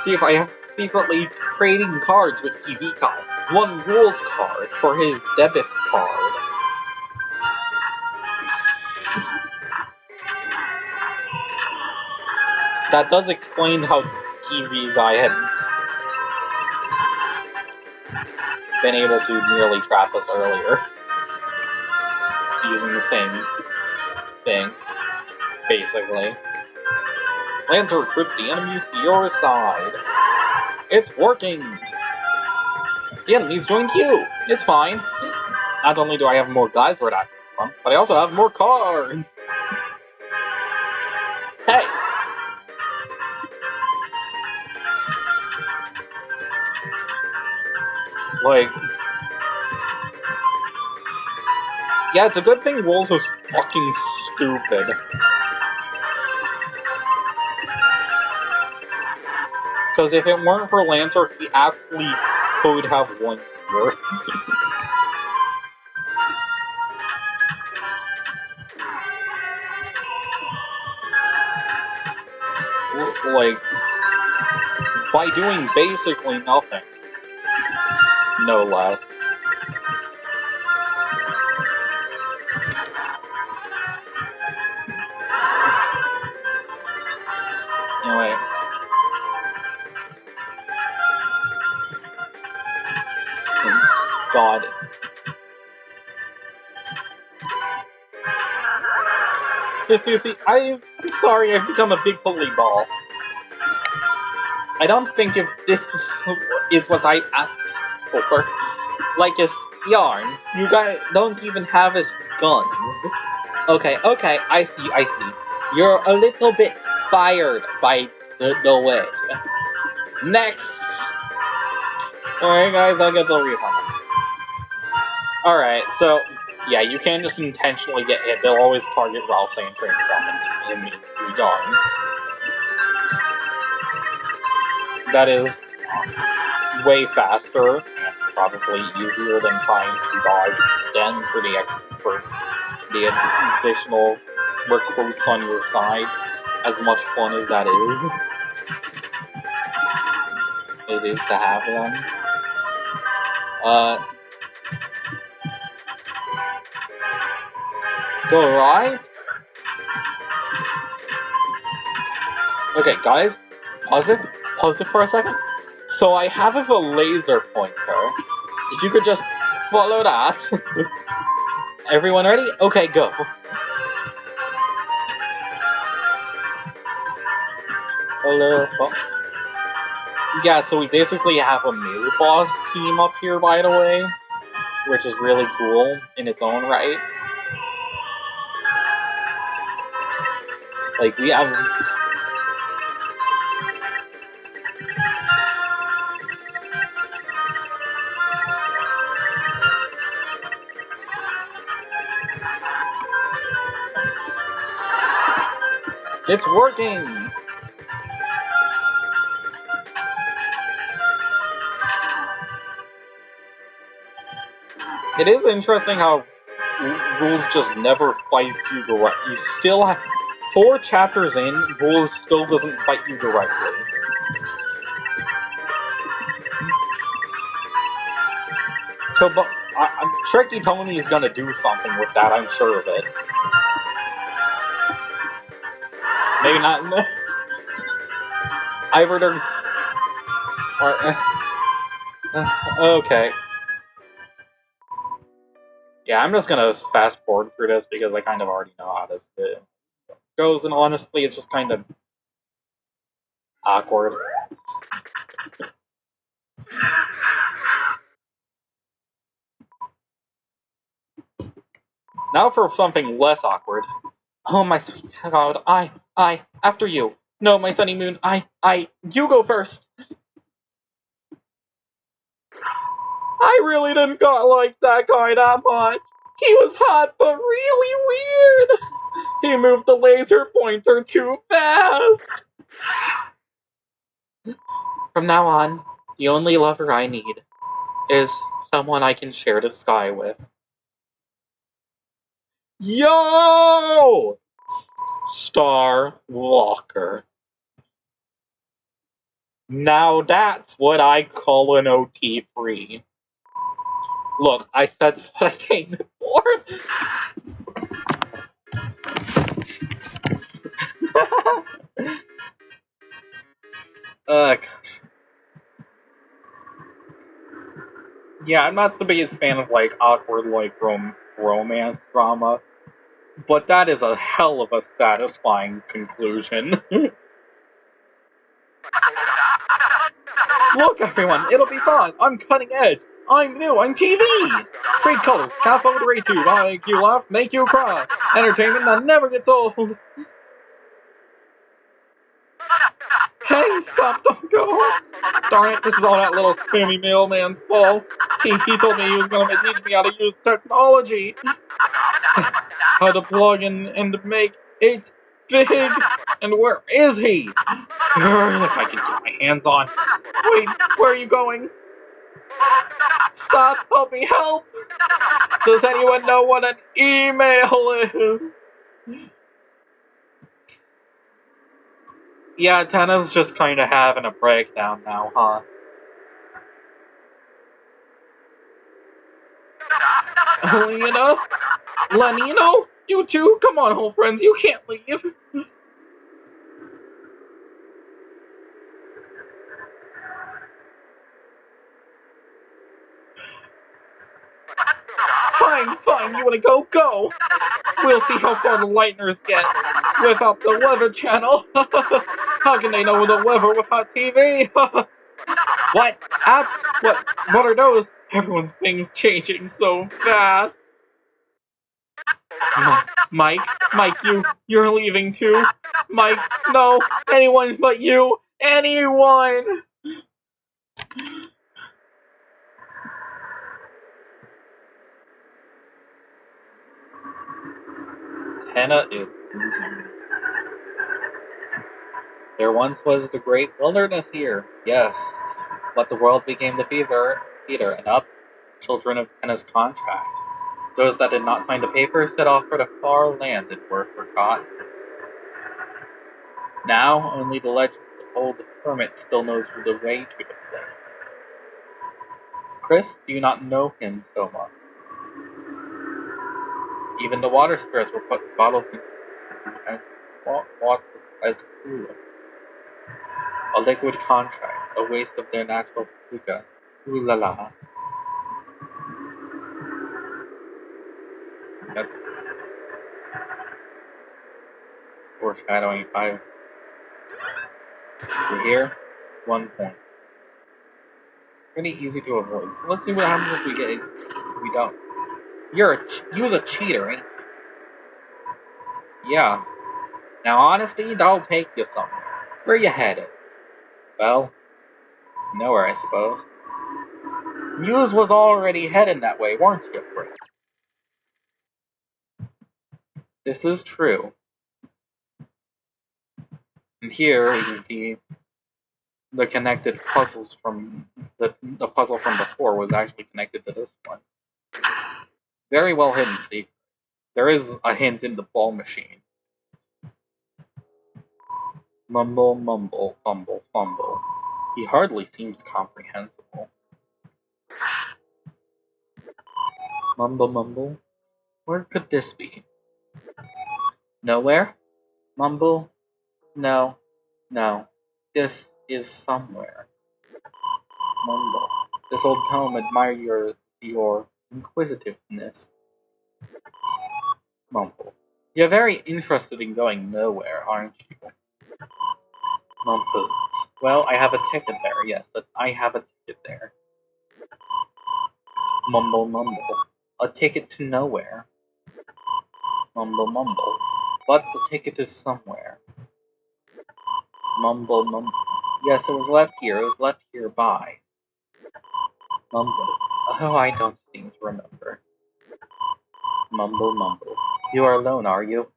See if I have secretly trading cards with TV Kai. One rules card for his debit card. That does explain how TV Guy had been able to nearly trap us earlier. Using the same thing, basically. Lancer recruits the enemies to your side. It's working! The enemies joined you! It's fine. Not only do I have more guys where that comes from, but I also have more cards! Hey! Like... Yeah, it's a good thing Wolves was fucking stupid. Because if it weren't for Lancer, he actually could have won here. Like... by doing basically nothing. No less. Anyway. God. See, I'm sorry I've become a big holy ball. I don't think if this is what I asked for. Like a yarn. You guys don't even have his guns. Okay, I see. You're a little bit fired by the way. Next! Alright guys, I'll get the refund. Alright, so, yeah, you can't just intentionally get hit. They'll always target Ralph and train stuff in through yarn. That is way faster and probably easier than trying to dodge then for the additional recruits on your side. As much fun as that is, it is to have them. Go right. Okay, guys, pause it for a second. So I have a laser pointer. If you could just follow that. Everyone ready? Okay, go. Hello. Yeah, so we basically have a mini boss team up here, by the way, which is really cool in its own right. Like, we have... It's working! It is interesting how rules just never fights you directly. You still have... 4 chapters in, rules still doesn't fight you directly. So, but Tricky Tony is gonna do something with that, I'm sure of it. Maybe not. Either okay. Yeah, I'm just gonna fast forward through this because I kind of already know how this goes, and honestly, it's just kind of awkward. Now for something less awkward. Oh, my sweet God, after you. No, my sunny moon, you go first. I really didn't like that guy that much. He was hot, but really weird. He moved the laser pointer too fast. From now on, the only lover I need is someone I can share the sky with. Yo! Star Walker. Now that's what I call an OT free. Look, I said that's what I came for. Gosh. Yeah, I'm not the biggest fan of like awkward like romance drama, but that is a hell of a satisfying conclusion. Look, everyone, it'll be fun. I'm cutting edge. I'm new. I'm TV. Great colors, half of the ray tube. Make you laugh, make you cry. Entertainment that never gets old. Hey, stop! Don't go. Darn it! This is all that little spammy mailman's fault. He told me he was gonna teach me how to use technology, how to plug and make it big. And where is he? If I can get my hands on. Wait, where are you going? Stop! Help me! Help! Does anyone know what an email is? Yeah, Tana's just kind of having a breakdown now, huh? Helena? Lenino? You two? Come on, old friends, you can't leave. Fine, fine, you wanna go? Go! We'll see how far the Lightners get without the weather channel. How can they know the weather without TV? What? Apps? What are those? Everyone's thing's changing so fast. Mike, Mike, you're leaving too. Mike, no, anyone but you, anyone. Hannah is losing. There once was the great wilderness here, yes, but the world became the theater, and up, children of Hannah's contract. Those that did not sign the papers set off for the far land and were forgotten. Now, only the legend of the old hermit still knows the way to the place. Chris, do you not know him so much? Even the water spirits were put in bottles as water as cooler. A liquid contract, a waste of their natural fuga. Ooh la la. That's foreshadowing 5. We're here, 1 point. Pretty easy to avoid. So let's see what happens if we don't. You was a cheater, ain't you? Yeah. Now honesty, that'll take you somewhere. Where you headed? Well, nowhere, I suppose. Yous was already heading that way, weren't you, Chris? This is true. And here we can see the connected puzzles from the puzzle from before was actually connected to this one. Very well hidden, see. There is a hint in the ball machine. Mumble, mumble, fumble, fumble. He hardly seems comprehensible. Mumble, mumble. Where could this be? Nowhere? Mumble? No. No. This is somewhere. Mumble. This old tome admire your inquisitiveness. Mumble. You're very interested in going nowhere, aren't you? Mumble. Well, I have a ticket there, yes, but I have a ticket there. Mumble, mumble. A ticket to nowhere. Mumble, mumble. But the ticket is somewhere. Mumble, mumble. Yes, it was left here. It was left here by. Mumble. Oh, I don't seem to remember. Mumble, mumble. You are alone, are you?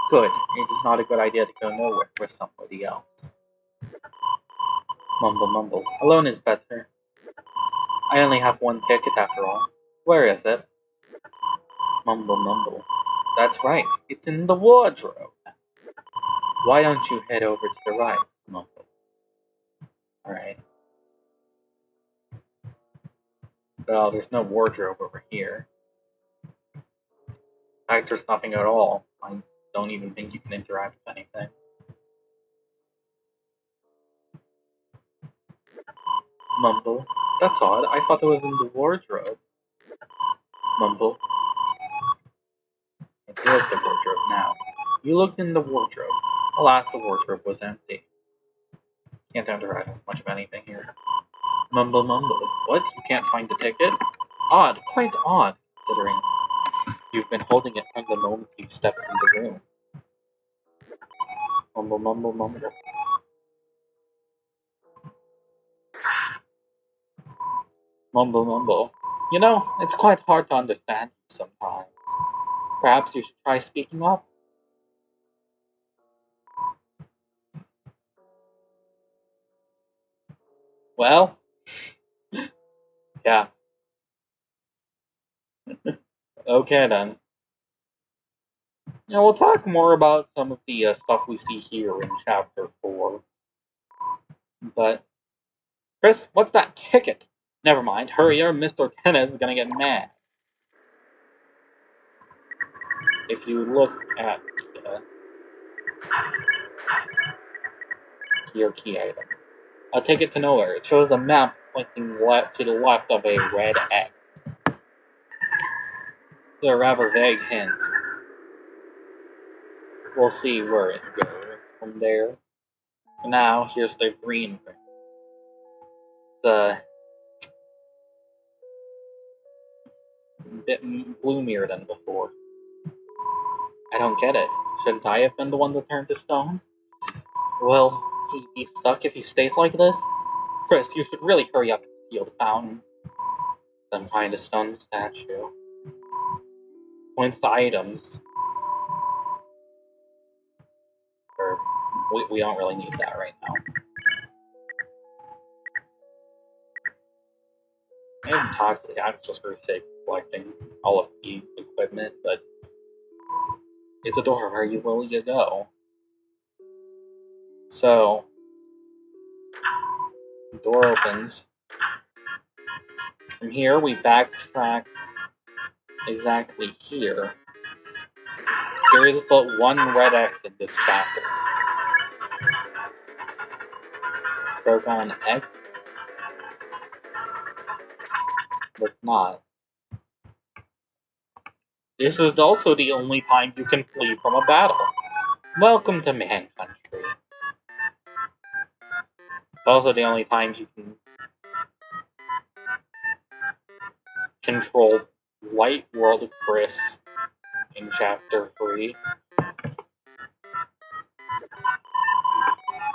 Good. It is not a good idea to go nowhere with somebody else. Mumble, mumble. Alone is better. I only have one ticket after all. Where is it? Mumble, mumble. That's right. It's in the wardrobe. Why don't you head over to the right? Mumble. Alright. Well, there's no wardrobe over here. In fact, there's nothing at all. I don't even think you can interact with anything. Mumble. That's odd. I thought it was in the wardrobe. Mumble. Here's the wardrobe now. You looked in the wardrobe. Alas, the wardrobe was empty. Can't interact with much of anything here. Mumble, mumble. What? You can't find the ticket? Odd. Quite odd, considering you've been holding it from the moment you stepped in the room. Mumble, mumble, mumble. Mumble, mumble. You know, it's quite hard to understand you sometimes. Perhaps you should try speaking up? Well, yeah. Okay then. Now we'll talk more about some of the stuff we see here in Chapter 4. But, Chris, what's that ticket? Never mind, hurry or Mr. Kenneth is gonna get mad. If you look at your key items. A ticket to nowhere. It shows a map pointing left to the left of a red X. It's a rather vague hint. We'll see where it goes from there. Now, here's the green thing. It's a bit gloomier than before. I don't get it. Shouldn't I have been the one to turn to stone? Will he be stuck if he stays like this? Chris, you should really hurry up and seal the fountain. Then behind a stone statue. Points to items. Or, we don't really need that right now. Maybe toxic acts just for the sake of collecting all of the equipment, but it's a door. Where will you go? So, the door opens. From here, we backtrack exactly here. There is but one red X in this chapter. Broke on X? That's not. This is also the only time you can flee from a battle. Welcome to Man Country. It's also the only time you can control White World Chris in Chapter 3.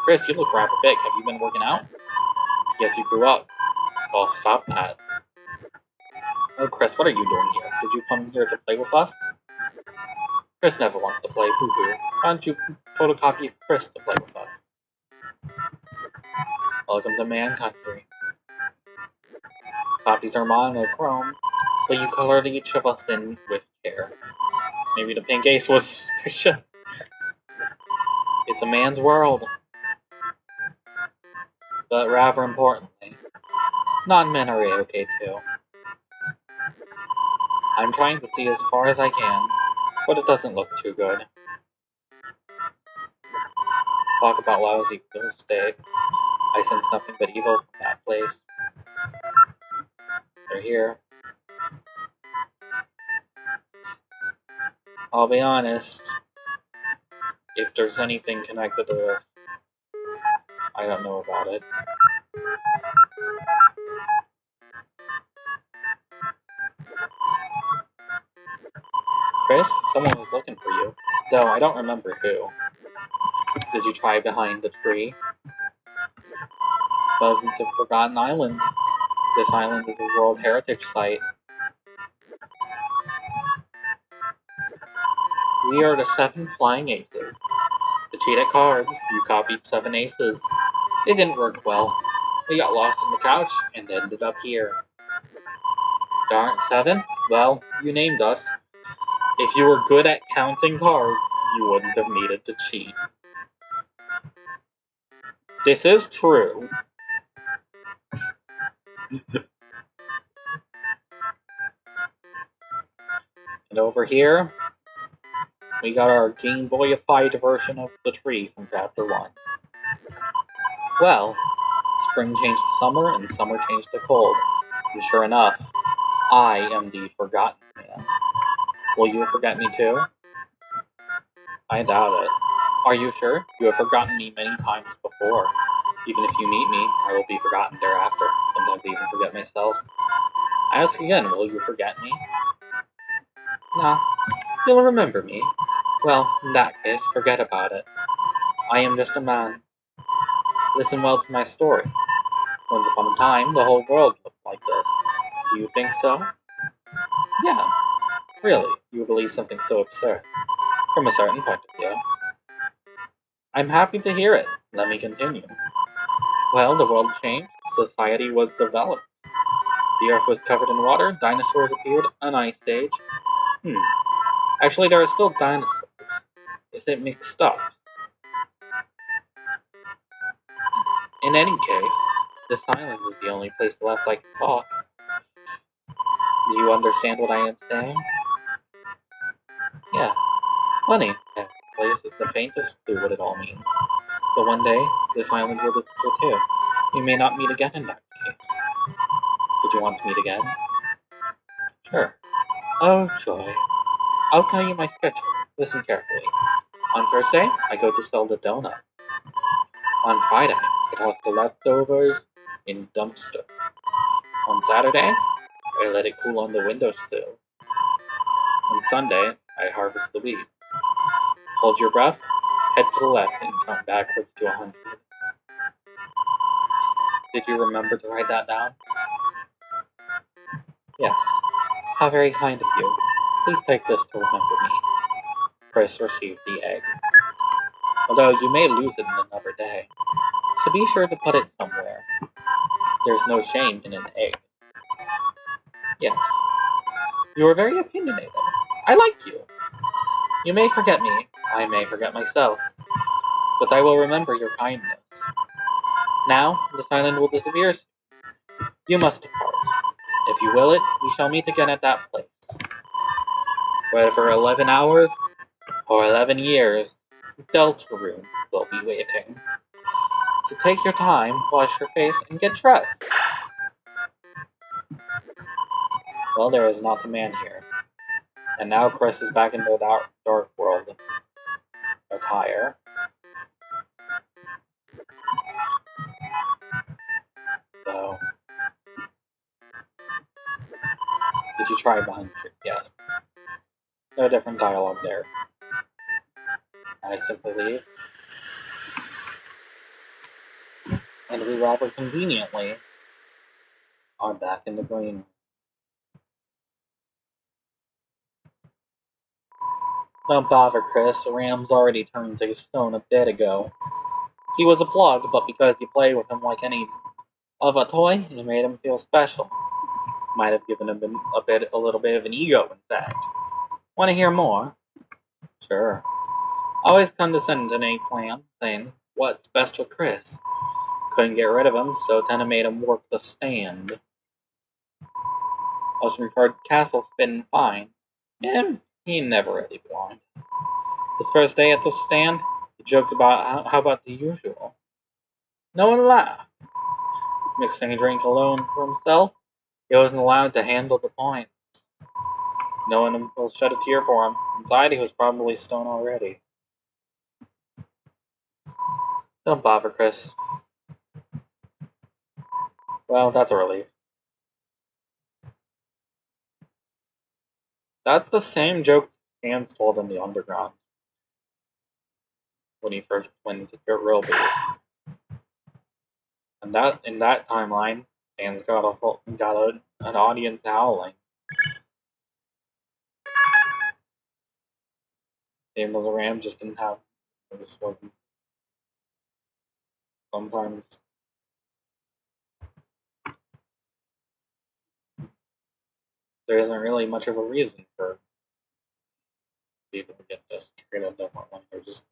Chris, you look rather big. Have you been working out? Yes, you grew up. Oh, stop that. Oh, Chris, what are you doing here? Did you come here to play with us? Chris never wants to play. Hoo-hoo. Why don't you photocopy Chris to play with us? Welcome to Man Country. Copies are monochrome, but you colored each of us in with care. Maybe the pink ace was suspicious. It's a man's world. But rather importantly, non-men are okay too. I'm trying to see as far as I can, but it doesn't look too good. Talk about lousy real estate. I sense nothing but evil from that place. They're here. I'll be honest, if there's anything connected to this, I don't know about it. Chris, someone was looking for you, though I don't remember who. Did you try behind the tree? Welcome to Forgotten Island. This island is a World Heritage Site. We are the 7 Flying Aces. To cheat at cards, you copied 7 aces. It didn't work well. We got lost in the couch and ended up here. Darn, 7? Well, you named us. If you were good at counting cards, you wouldn't have needed to cheat. This is true. And over here, we got our Game Boyified version of the tree from Chapter 1. Well, spring changed to summer, and summer changed to cold. And sure enough, I am the Forgotten Man. Will you forget me too? I doubt it. Are you sure? You have forgotten me many times before. Even if you meet me, I will be forgotten thereafter. Sometimes I even forget myself. I ask again, will you forget me? Nah, you'll remember me. Well, in that case, forget about it. I am just a man. Listen well to my story. Once upon a time, the whole world looked like this. Do you think so? Yeah. Really, you believe something so absurd. From a certain point of view. I'm happy to hear it. Let me continue. Well, the world changed. Society was developed. The earth was covered in water. Dinosaurs appeared. An ice age. Actually, there are still dinosaurs. Is it mixed up? In any case, this island is the only place left I can talk. Do you understand what I am saying? Yeah, funny. Yeah, plays the faintest clue what it all means. But one day, this island will disappear too. We may not meet again in that case. Would you want to meet again? Sure. Oh, joy. I'll tell you my schedule. Listen carefully. On Thursday, I go to sell the donut. On Friday, I toss the leftovers in dumpster. On Saturday, I let it cool on the windowsill. On Sunday, I harvest the wheat. Hold your breath, head to the left, and count backwards to 100. Did you remember to write that down? Yes. How very kind of you. Please take this to remember me. Chris received the egg. Although you may lose it in another day. So be sure to put it somewhere. There's no shame in an egg. Yes. You are very opinionated. I like you. You may forget me. I may forget myself. But I will remember your kindness. Now, this island will disappear. You must depart. If you will it, we shall meet again at that place. Whether for 11 hours or 11 years, Deltarune will be waiting. So take your time, wash your face, and get dressed. Well, there is not a man here. And now Chris is back in the dark world. Attire. So, did you try behind you? Yes. No different dialogue there. I simply leave. And we rather conveniently are back in the green. Don't bother, Chris. Ram's already turned to stone a bit ago. He was a plug, but because you played with him like any of a toy, you made him feel special. Might have given him a little bit of an ego, in fact. Want to hear more? Sure. Always condescending to any plan, saying, "What's best for Chris?" Couldn't get rid of him, so Tenna made him work the stand. Osmond Castle's been fine, and he never really won. His first day at the stand, he joked about how about the usual. No one laughed. Mixing a drink alone for himself, he wasn't allowed to handle the points. No one will shed a tear for him. Inside, he was probably stoned already. Don't bother, Chris. Well, that's a relief. That's the same joke Hans told in the underground when he first went into Real Base. And that in that timeline, Sans got an audience howling. Same as Ram just didn't have. It just wasn't. Sometimes there isn't really much of a reason for people to get this treated differently. They're just.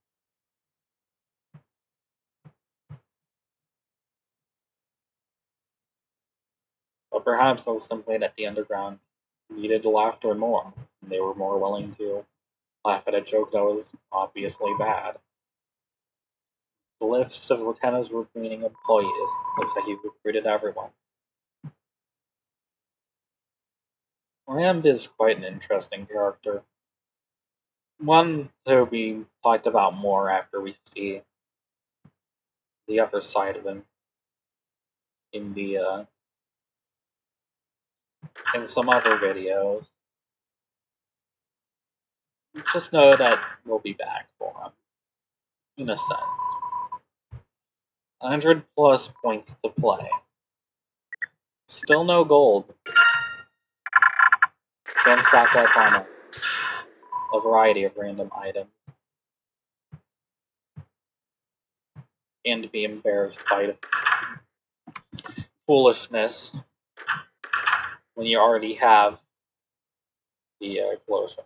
But perhaps it was simply that the underground needed laughter more, and they were more willing to laugh at a joke that was obviously bad. The list of Lieutenant's remaining employees looks like he recruited everyone. Lamb is quite an interesting character. One to be talked about more after we see the other side of him in the in some other videos. Just know that we'll be back for him, in a sense. 100 plus points to play. Still no gold. Can stock up on a variety of random items. And be embarrassed by the foolishness when you already have the closure.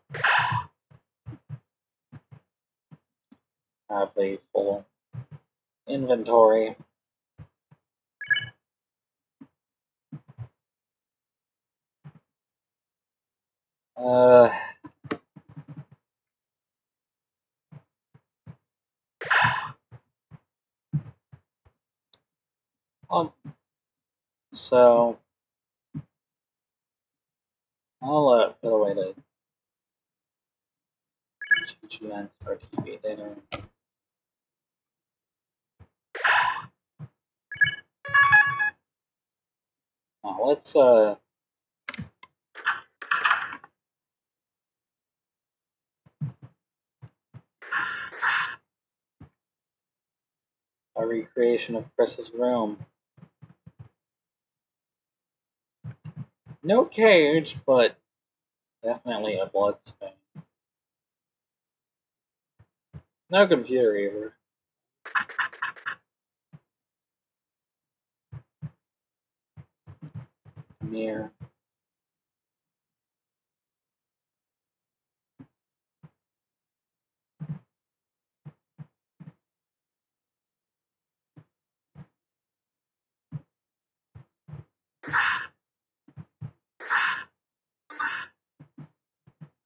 have a full inventory. Uh, so I'll put away the GGN for TV dinner. Now let's a recreation of Chris's room. No cage, but definitely a blood stain. No computer either. Mirror.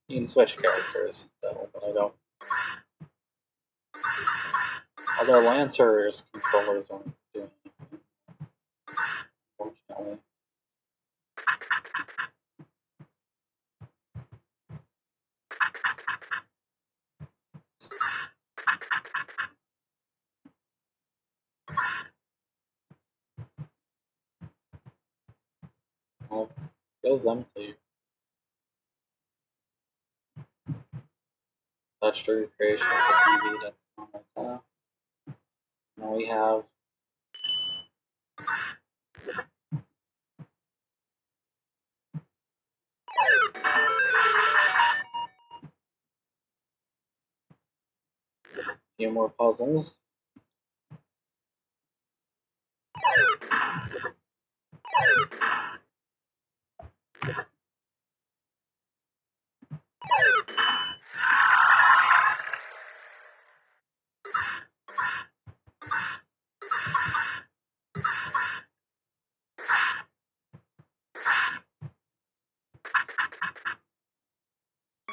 You can switch characters still, but I don't. Although Lancer's controllers aren't doing anything, unfortunately. Well, it goes empty. Touch the recreation of the TV, that's not like that. Now we have a few more puzzles.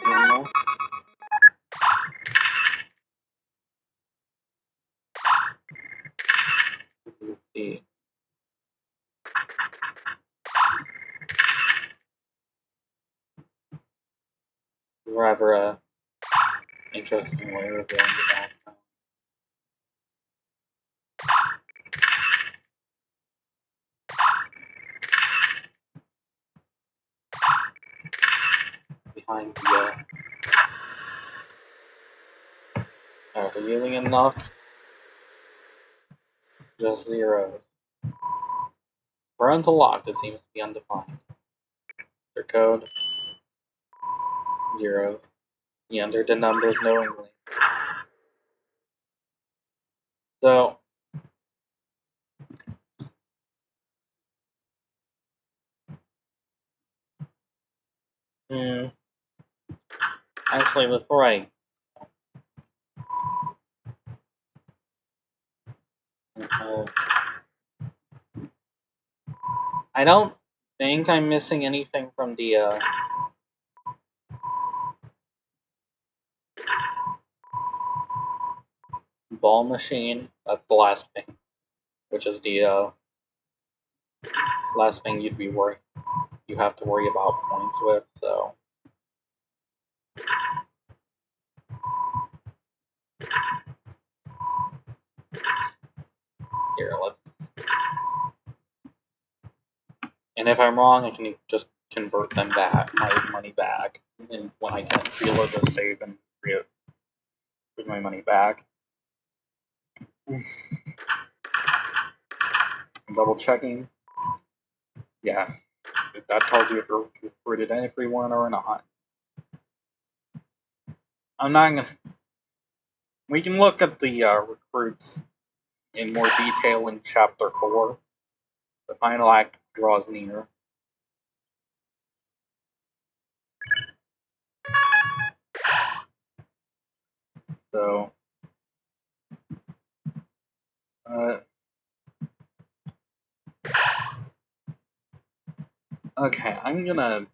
More. Let's see. Rather a interesting way of doing the background. Behind the revealing enough. Just zeros. Parental locked, it seems to be undefined. Their code, zeros. He entered the numbers knowingly. So, actually, before I don't think I'm missing anything from the ball machine. That's the last thing, which is the last thing you have to worry about points with. So here, let's. And if I'm wrong, I can just convert them back, my money back, and when I can reload the save and get my money back. Double checking. Yeah, if that tells you if you're recruited everyone or not. I'm not gonna. We can look at the recruits in more detail in Chapter 4. The final act draws near. So, Okay, I'm gonna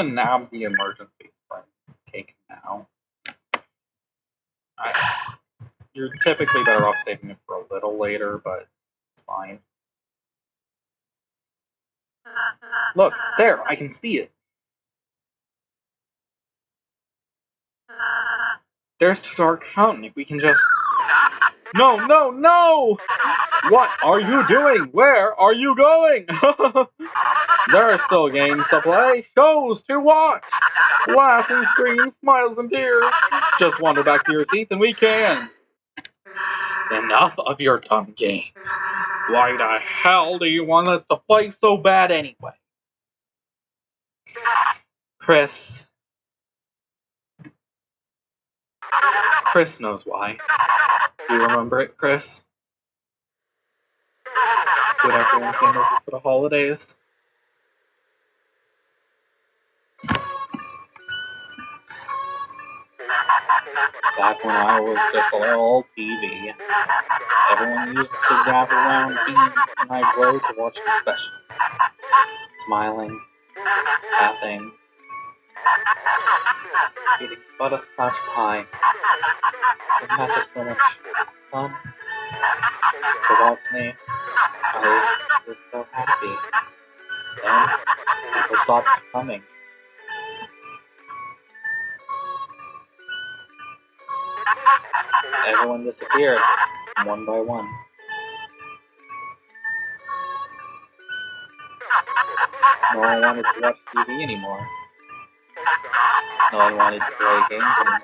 nab the emergency spring cake now. You're typically better off saving it for a little later, but it's fine. Look, there, I can see it. There's the dark fountain. If we can just... No, no, no! What are you doing? Where are you going? There are still games to play, shows to watch, laughs and screams, smiles and tears. Just wander back to your seats and we can. Enough of your dumb games. Why the hell do you want us to play so bad anyway? Chris knows why. Do you remember it, Chris? Did everyone came over for the holidays? Back when I was just a little TV, everyone used to gather around me and I'd go to watch the specials. Smiling, laughing, eating butterscotch pie. Wasn't that just so much fun? To watch me, I was so happy. Then, people stopped coming. Everyone disappeared, one by one. No one wanted to watch TV anymore. No one wanted to play games anymore.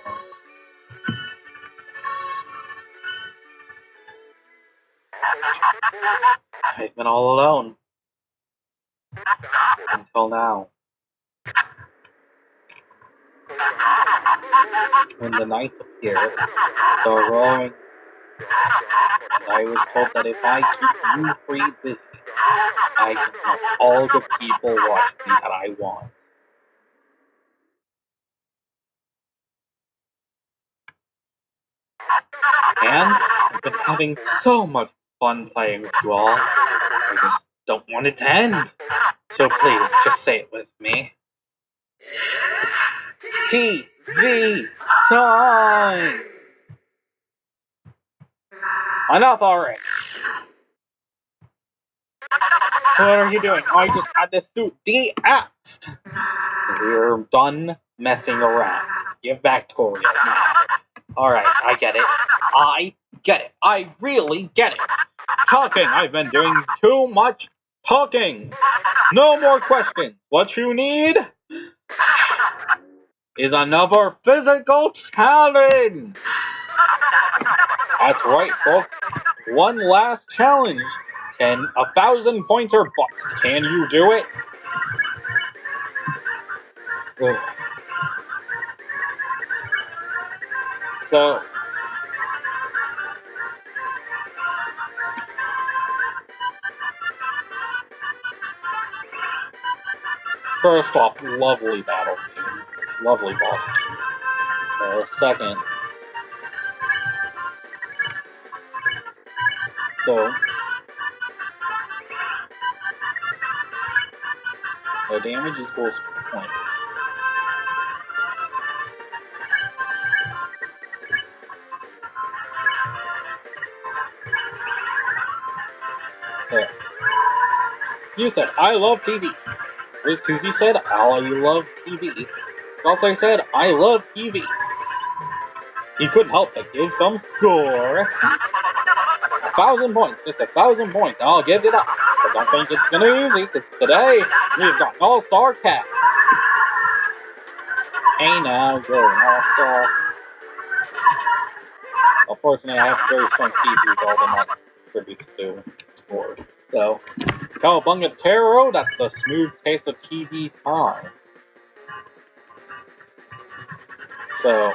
I've been all alone. Until now. When the night appeared, the roaring, and I was told that if I keep you three busy, I can have all the people watch me that I want. And I've been having so much fun playing with you all. I just don't want it to end. So please, just say it with me. TV time! Enough already! What are you doing? I just had this suit de-axed! We're done messing around. Give back Toria now. Alright, I get it. I get it. I really get it. Talking! I've been doing too much talking! No more questions. What you need is another physical challenge! That's right, folks. One last challenge. 1,000 points or bust. Can you do it? Ugh. So, first off, lovely battle team. Lovely boss team. Second, so, the damage equals points. There. You said, I love TV. Susie said, I love TV. Also said, I love TV. He couldn't help but give some score. 1,000 points, just 1,000 points, and I'll give it up. But don't think it's gonna be easy, because today, we've got an all-star cast. Hey now, you're an all-star. Unfortunately, I have very strong TVs, all the not tributes to scores. So, Cowabunga Taro, that's the smooth taste of TV time. So,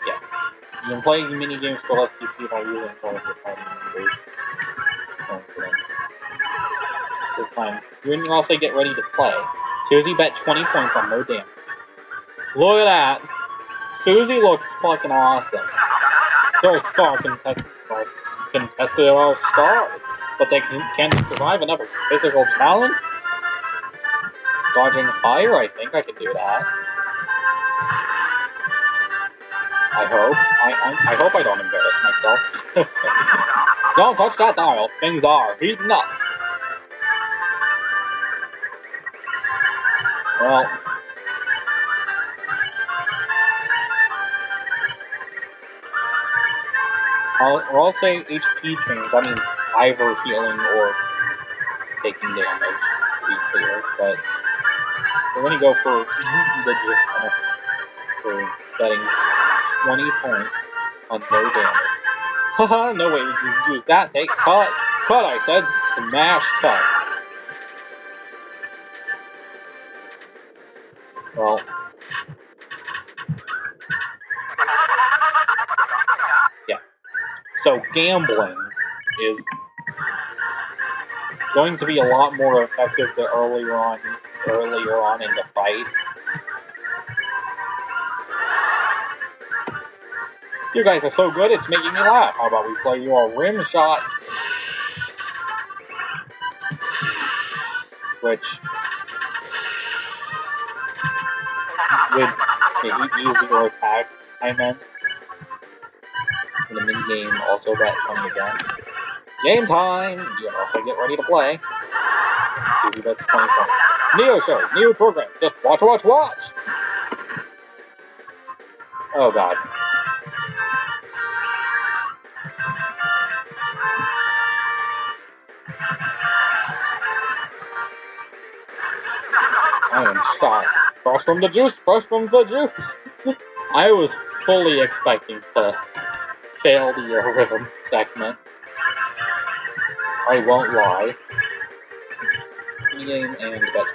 yeah. You can play mini games for less PC while using all of your party members. This time, you can also get ready to play. Susie bet 20 points on no damage. Look at that. Susie looks fucking awesome. So Star contested our stars, but they can't survive another physical challenge. Dodging fire, I think I can do that. I hope. I hope I don't embarrass myself. Don't touch that dial. Things are heating up. Well, I'll say HP change. I mean, either healing or taking damage, to be clear. But we're gonna go for for getting 20 points on no damage. Haha, no way you use that. Hey, cut! Cut, I said. Smash cut. Well. Yeah. So gambling is going to be a lot more effective than earlier on in the fight. You guys are so good, it's making me laugh. How about we play you a rim shot? Which, with the easier attack, I meant. In the mini-game, also bet 20 again. Game time! You also get ready to play. Susie bets 20 points. Neo Show, new program. Just watch, watch, watch! Oh god. I am shocked. Fresh from the juice, fresh from the juice! I was fully expecting to fail the rhythm segment. I won't lie. Game and bet 20.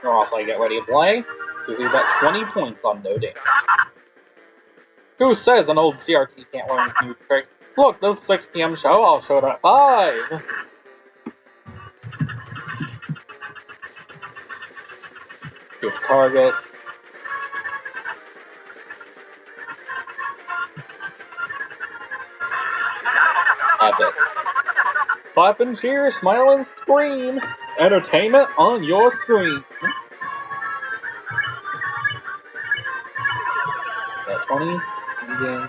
Or also I get ready to play. Susie bet 20 points on no damage. Who says an old CRT can't learn new tricks? Look, this 6 PM show, I'll show it at 5! Good target. Epic. Clap and cheer, smile and scream! Entertainment on your screen! At 20, again.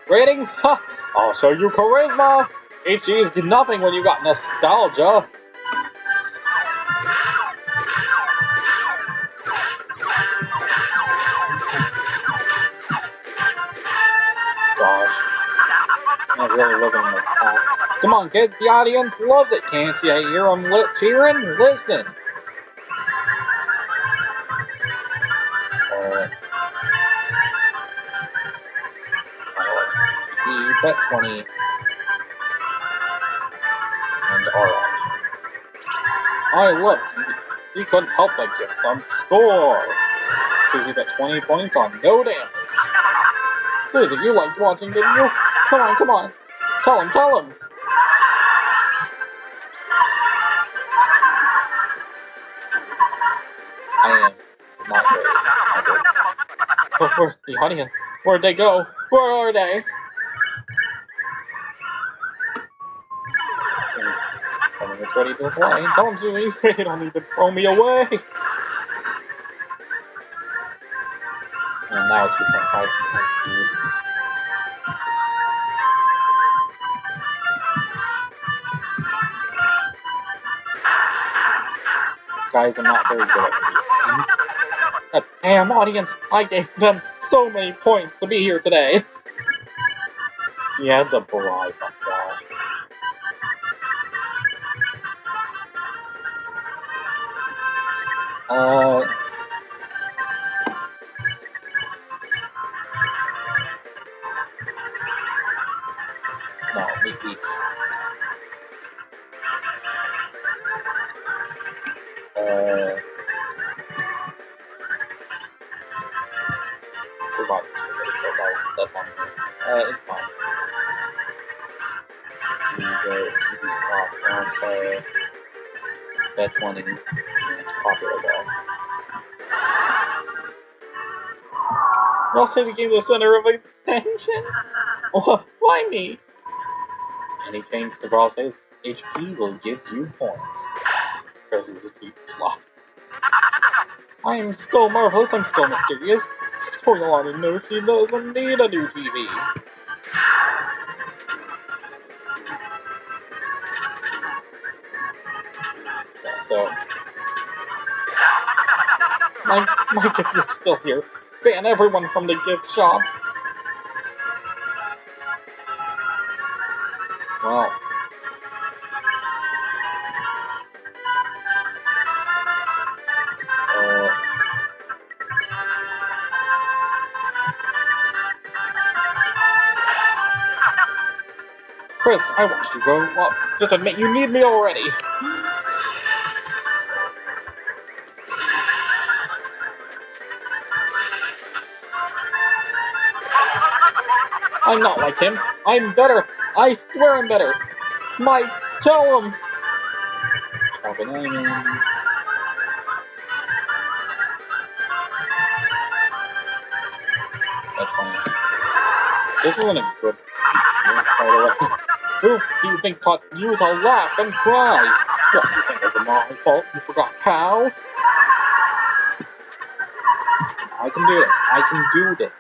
Ratings? Ha! I'll show you charisma! HG is nothing when you got nostalgia! Gosh. I'm really living this path. Come on, kids, the audience loves it, can't you hear them cheering? Listen! Bet 20 and R. I look, he couldn't help but get some score. Susie bet 20 points on no damage. Susie, you liked watching, didn't you? Come on, come on. Tell him, tell him. I am not very happy. Where's the audience? Where'd they go? Where are they? It's ready to play. Tell him, Susie, you don't need to throw me away. And now 2.5 speed. Guys, I'm not very good at these games. That damn audience, I gave them so many points to be here today. He had the bribe, oh gosh. No, maybe. Forgot that's on me. It's fine. TV stop, downstairs. Bet 20, popular ball. Ross became the center of attention? Why me? Any change to Ross's HP will give you points. Chris is a deep slot. I am still marvelous, I'm still mysterious. Tutorial on no, she doesn't need a new TV. Yeah, so... My gifts are still here. Ban everyone from the gift shop. Well... Chris, I want you to grow up. Just admit you need me already. I'm not like him. I'm better. I swear I'm better. Mike, tell him. That's funny. This isn't a good Who do you think taught you to laugh and cry? What, you think it was my fault you forgot how? I can do it. I can do this.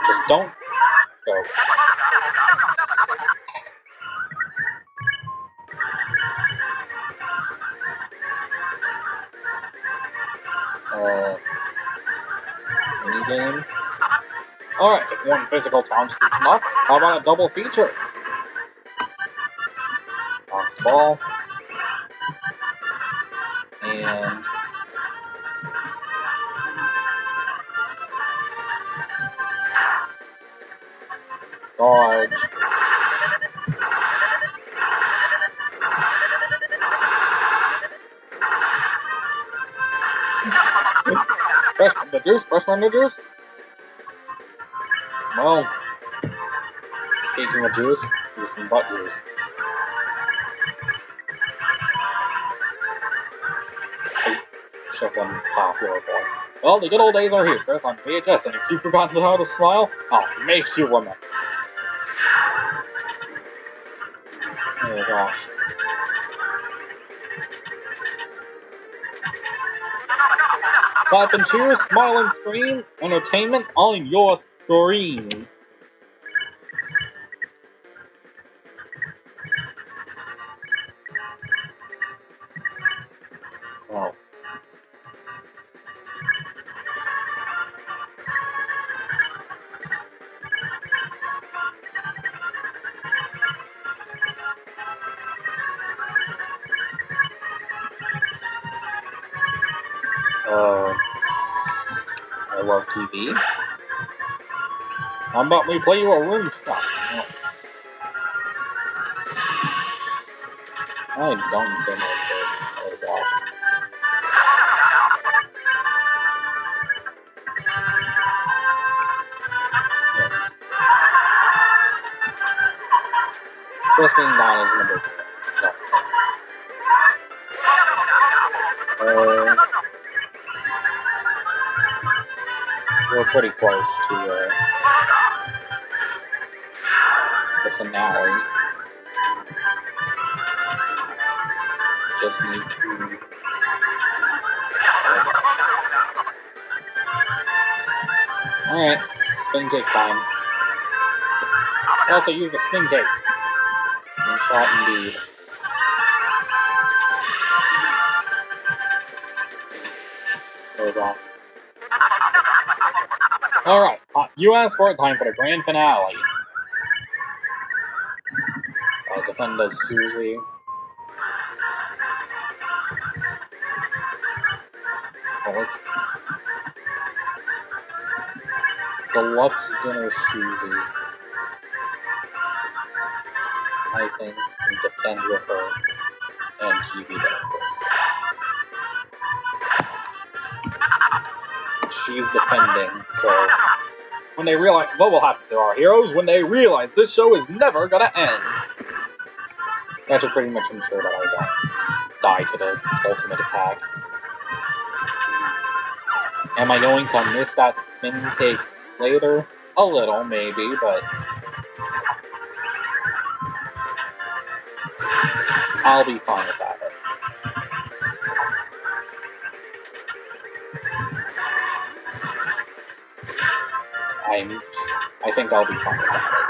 Just don't go. Minigame. Alright, if one physical challenge is enough, how about a double feature? Bounce ball. And... dodge. Fresh from the juice, fresh from the juice. Well, speaking of juice, here's some butt juice. Shove one popular boy. Well, the good old days are here, Chris, on VHS, and if you've forgotten how to smile, I'll make you remember. Oh gosh. Clap and cheers, smile and scream, entertainment on your screen. Wow. I love TV. How about we play you a room shot? I've done so much. Oh gosh. Chris being gone is number 2. No. We're pretty close to the finale. Just need to... Alright, spin kick time. Also use the spin kick. One shot indeed. Goes off. Alright, you asked for it, time for the grand finale. Defend as Susie. Deluxe Dinner Susie. I think, and defend with her and GB benefits. She's defending, so when they realize what will happen to our heroes when they realize this show is never gonna end. That should pretty much ensure that I don't die to the ultimate attack. Am I going to miss that spin kick later. A little, maybe, but I'll be fine without it. I think I'll be fine without it.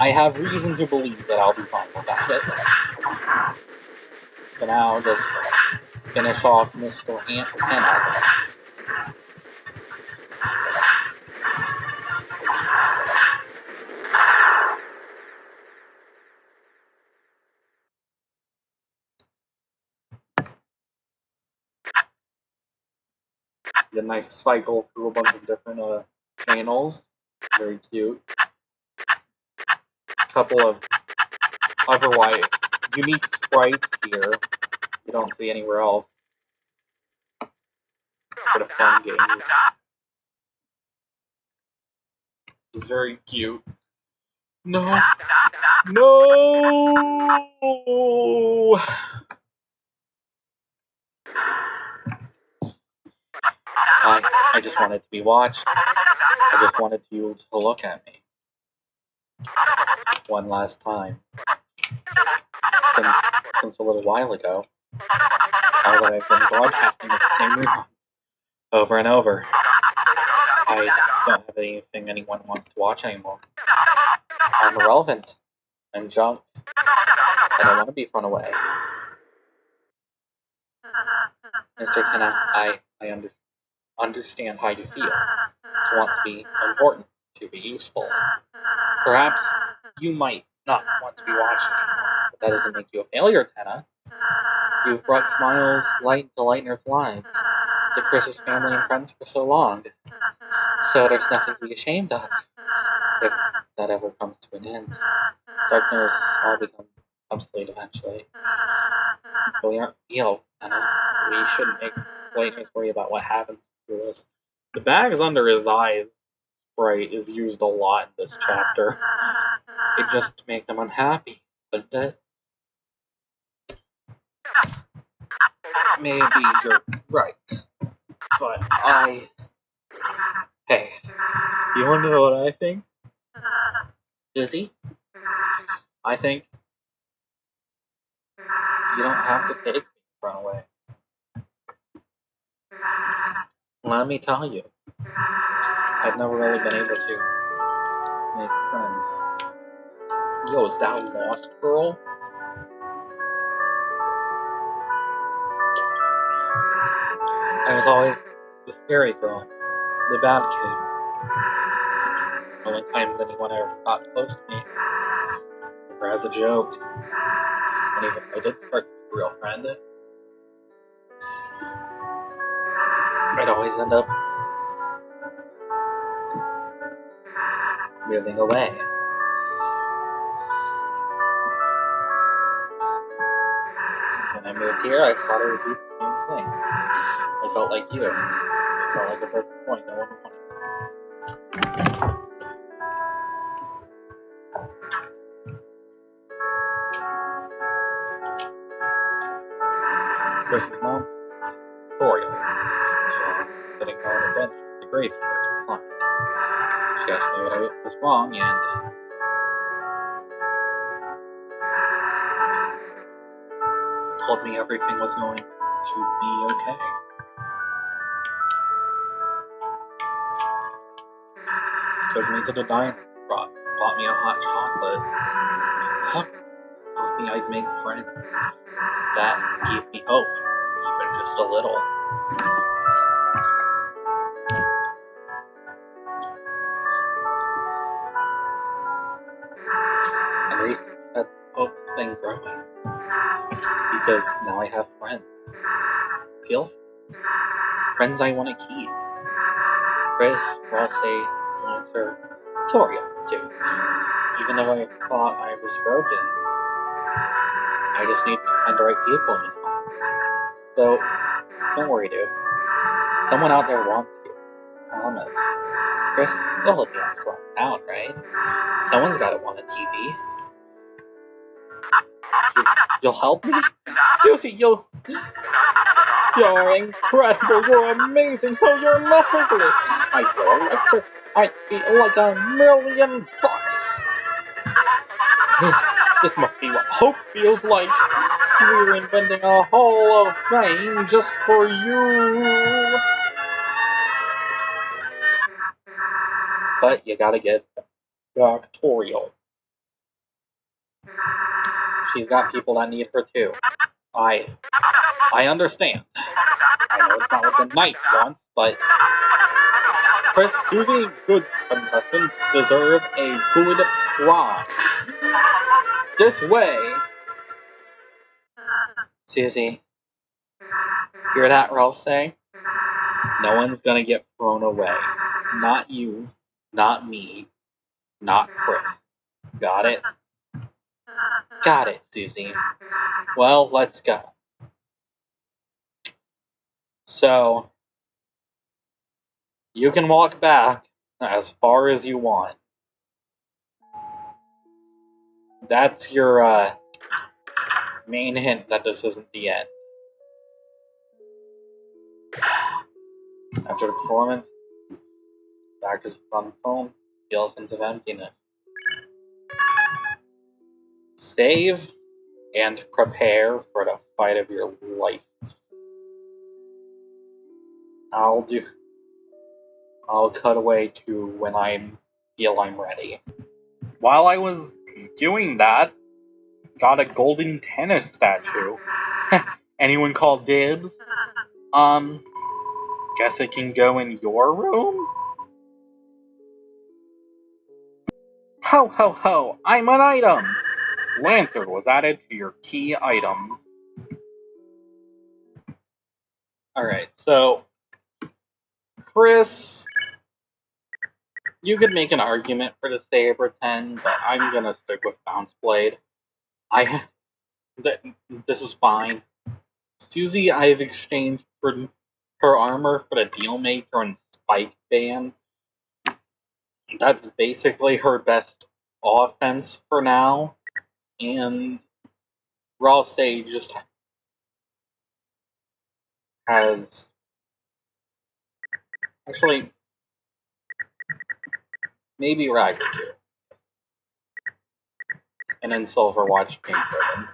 I have reason to believe that I'll be fine without it. So now, just finish off Mr. Antenna. The nice cycle through a bunch of different channels. Very cute. Couple of otherwise unique sprites here you don't see anywhere else. Bit of fun game. It's very cute. No. No! I just wanted to be watched. I just wanted you to look at me. One last time. Since a little while ago. Now that I've been broadcasting the same reruns over and over. I don't have anything anyone wants to watch anymore. I'm irrelevant. I'm junk. I don't want to be thrown away. Mr. Tenna, I understand how you feel. To want to be important, to be useful. Perhaps you might not want to be watching anymore, but that doesn't make you a failure, Tenna. You've brought smiles, light to Lightner's lives, to Chris's family and friends for so long. So there's nothing to be ashamed of, if that ever comes to an end. Darkness all become obsolete eventually. But we aren't Tenna. We shouldn't make Lightner's worry about what happens to us. The bags under his eyes sprite is used a lot in this chapter. It just to make them unhappy, couldn't it? Maybe you're right. But Hey, you wanna know what I think? Susie? I think you don't have to take me and run away. Let me tell you, I've never really been able to make friends. Yo, is that Lost Girl? I was always the scary girl, the bad kid. The only time anyone ever got close to me, or as a joke. And even if I did start to be a real friend, I'd always end up moving away. When I moved here, I thought it would be the same thing. I felt like you. I felt like a broken point no one wanted. Chris's mom's Victoria. She was sitting on a bench at the graveyard in Clark. She asked me what was wrong and told me everything was going to be okay. Took me to the diner, bought me a hot chocolate, told me I'd make friends. That gave me hope, even just a little. And recently that hope's been growing. Because now I have friends. Real friends I want to keep. Chris, or I'll say Lancer, Victoria, too. Even though I thought I was broken, I just need to find the right people, you know. So, don't worry, dude. Someone out there wants you. Promise. Chris, you'll help me out scroll down, right? Someone's gotta want a TV. You'll help me? Susie, you're incredible, you're amazing, so you're lovely! I feel electric, I feel like $1,000,000. This must be what hope feels like. We're inventing a hall of fame just for you. But you gotta get doctorial. She's got people that need her too. I understand. I know it's not what the knight wants, but Chris, Susie, good contestants deserve a good prize. This way, Susie, hear that, Ralph say? No one's gonna get thrown away. Not you, not me, not Chris. Got it? Got it, Susie. Well, let's go. So, you can walk back as far as you want. That's your main hint that this isn't the end. After the performance, the actors on the phone feel a sense of emptiness. Save and prepare for the fight of your life. I'll cut away to when I feel I'm ready. While I was doing that, got a golden tennis statue. Anyone call dibs? Guess it can go in your room? Ho ho ho, I'm an item! Lancer was added to your key items. Alright, so Chris, you could make an argument for the Saber 10, but I'm gonna stick with Bounce Blade. This is fine. Susie, I've exchanged for her armor for the Dealmaker and Spike Band. That's basically her best offense for now. And Raw Stage just has... Actually, maybe Ragger too. And then Silverwatch Pink Ribbon.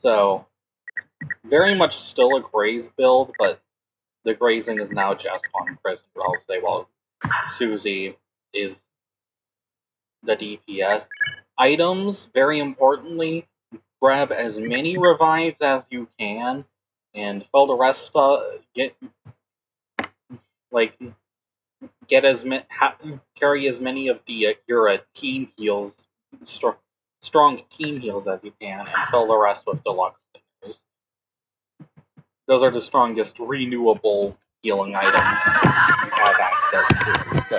So, very much still a Graze build, but the grazing is now just on Chris and Ralsei, while Susie is the DPS. Items, very importantly, grab as many revives as you can, and fill the rest carry as many of the your team heals, strong team heals as you can, and fill the rest with deluxe stickers. Those are the strongest renewable healing items you have access to. So,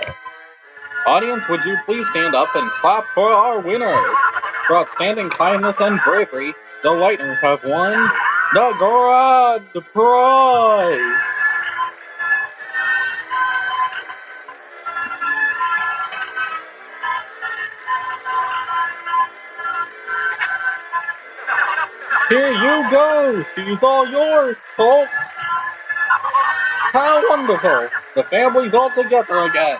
audience, would you please stand up and clap for our winners? For outstanding kindness and bravery, the Lightners have won the Grand Prize! Here you go! She's all yours, folks! How wonderful! The family's all together again!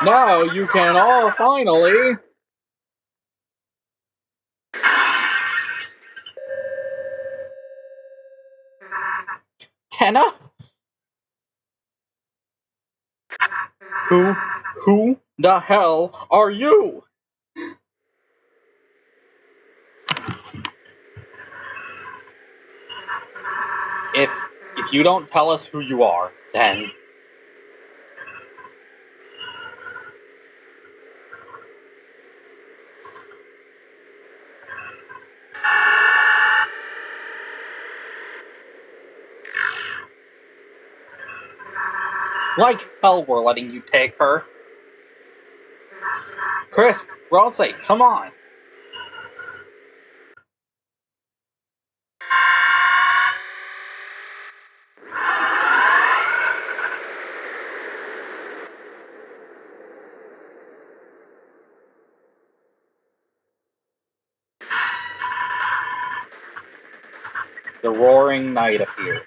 Now you can all finally... Kenna? Who the hell are you? If you don't tell us who you are, then... Like hell we're letting you take her. Chris, Ralsei, come on! the roaring night appeared.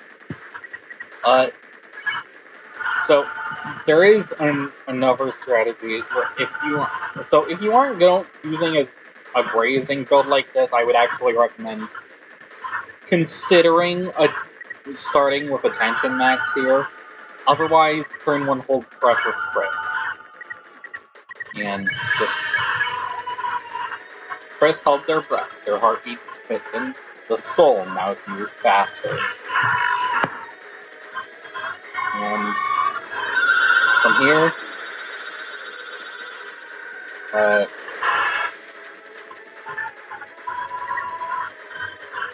So there is another strategy where if you aren't using a grazing build like this, I would actually recommend considering starting with a tension max here. Otherwise, turn 1 hold pressure Chris. And just Chris held their breath, their heartbeat quickened, the soul now moves faster. And from here,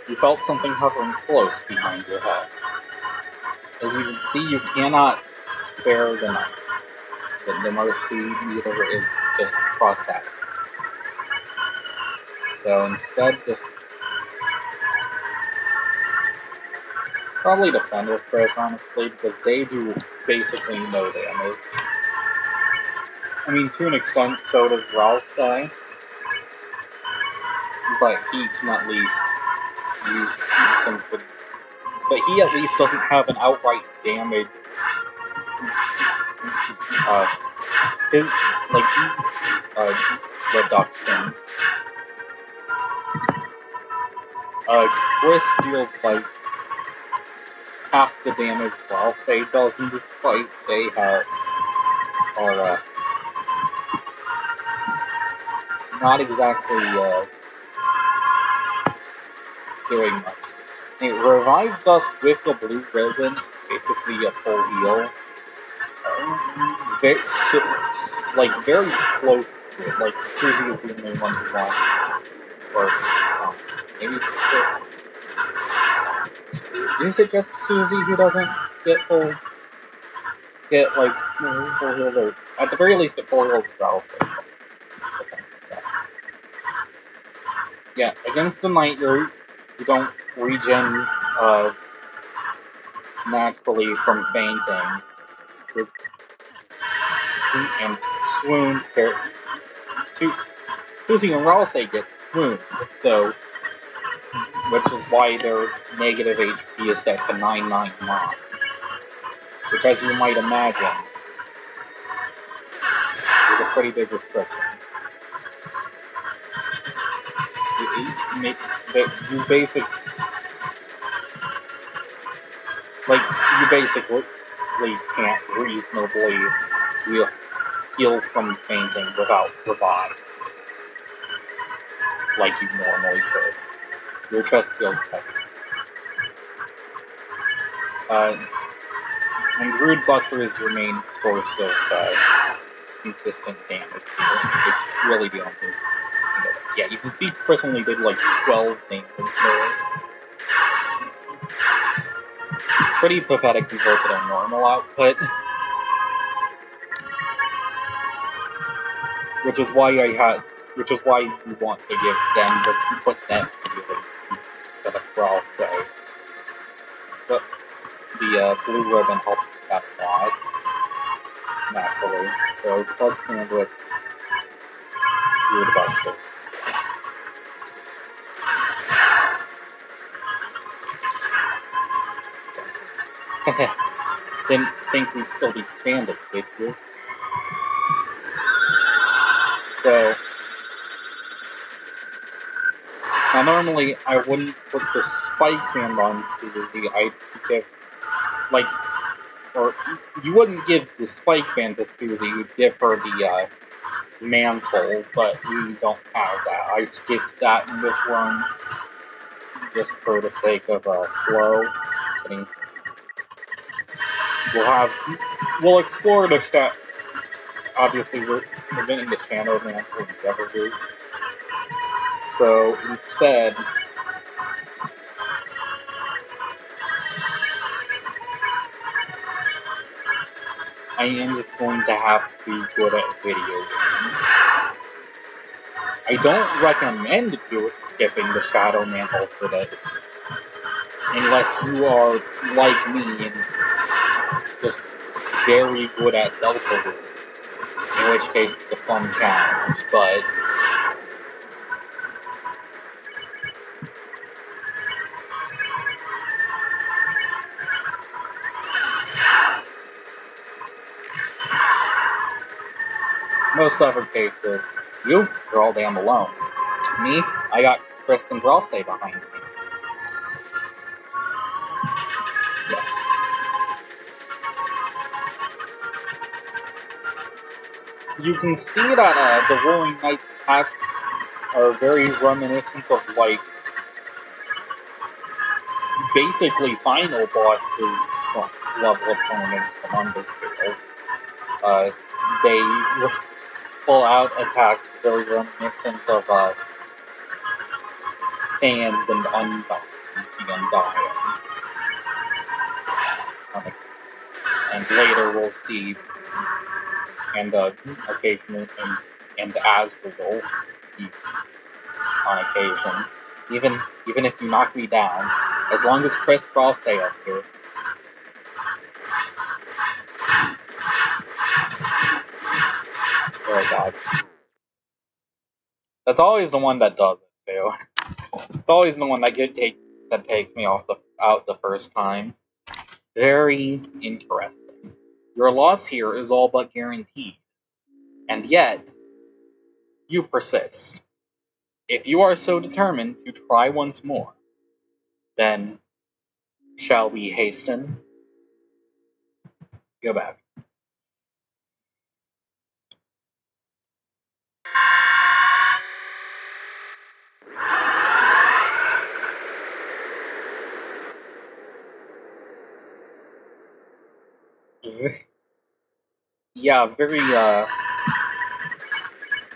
you felt something hovering close behind your head. As you can see, you cannot spare the knife. The mercy meter is just crossed out. So instead, just probably defend with Chris, honestly, because they do basically no damage. I mean, to an extent, so does Ralph's guy, but he can at least use some. But he at least doesn't have an outright damage. His reduction. Chris deals like half the damage while Faye doesn't, despite they are not exactly doing much. It revives us with the blue ribbon, basically a full heal. Very close to it. Like, Susie is the only one who wants. Or, maybe is it just Susie who doesn't get full heal? Or at the very least, the full heal is also. Yeah, against the Night Root, you don't regen naturally from fainting. And swoon, Susie and Ralsei get swooned, so, which is why their negative HP is set to 999. Which, as you might imagine, is a pretty big restriction. You basically can't reasonably heal from fainting without revive, like you normally could. Your chest feels heavy. And Rude Buster is your main source of consistent damage. It's really the only thing. Yeah, you can see Chris only did like 12 damage there. Pretty pathetic compared to their normal output. Which is why you want to give them put them instead of Brawl, so. But the blue ribbon helps that a lot. Naturally. So let's stand with Rude Buster. Didn't think we'd still be standing, did you? So, now normally I wouldn't put the spike hand on Susie. I'd give, or you wouldn't give the spike band to Susie, you'd give her the mantle, but we don't have that. I skipped that in this run, just for the sake of flow. We'll explore the chat. Obviously, we're getting the Shadow Mantle in the other group. So instead, I am just going to have to be good at video games. I don't recommend skipping the Shadow Mantle for this, unless you are like me and just very good at Deltarune, in which case it's a fun challenge, but Most other cases, you're all damn alone. Me, I got Chris and Rosse behind me. Yeah. You can see that the Rolling Knights attacks are very reminiscent of, like, basically final bosses level opponents from Undertale. They pull out attacks very reminiscent of Sans and Undying, the Undying. And later we'll see, and occasionally, and Asriel on occasion. Even if you knock me down, as long as Chris Frost stay up here. Oh god. That's always the one that does it too. It's always the one that takes me out the first time. Very interesting. Your loss here is all but guaranteed. And yet, you persist. If you are so determined to try once more, then shall we hasten? Go back. Yeah, very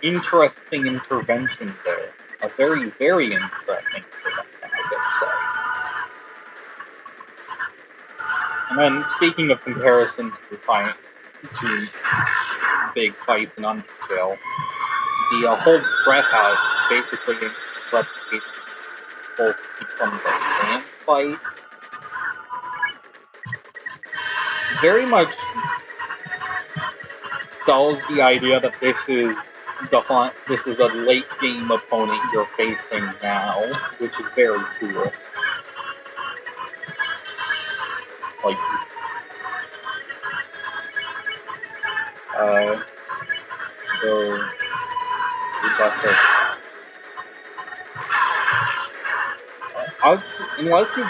interesting intervention there. A very, very interesting intervention, I could say. And then, speaking of comparisons to big fights in Undertale, the Hold Breath out basically replicates both from the Sans fight. Very much sells the idea that this is a late game opponent you're facing now, which is very cool. Like, unless you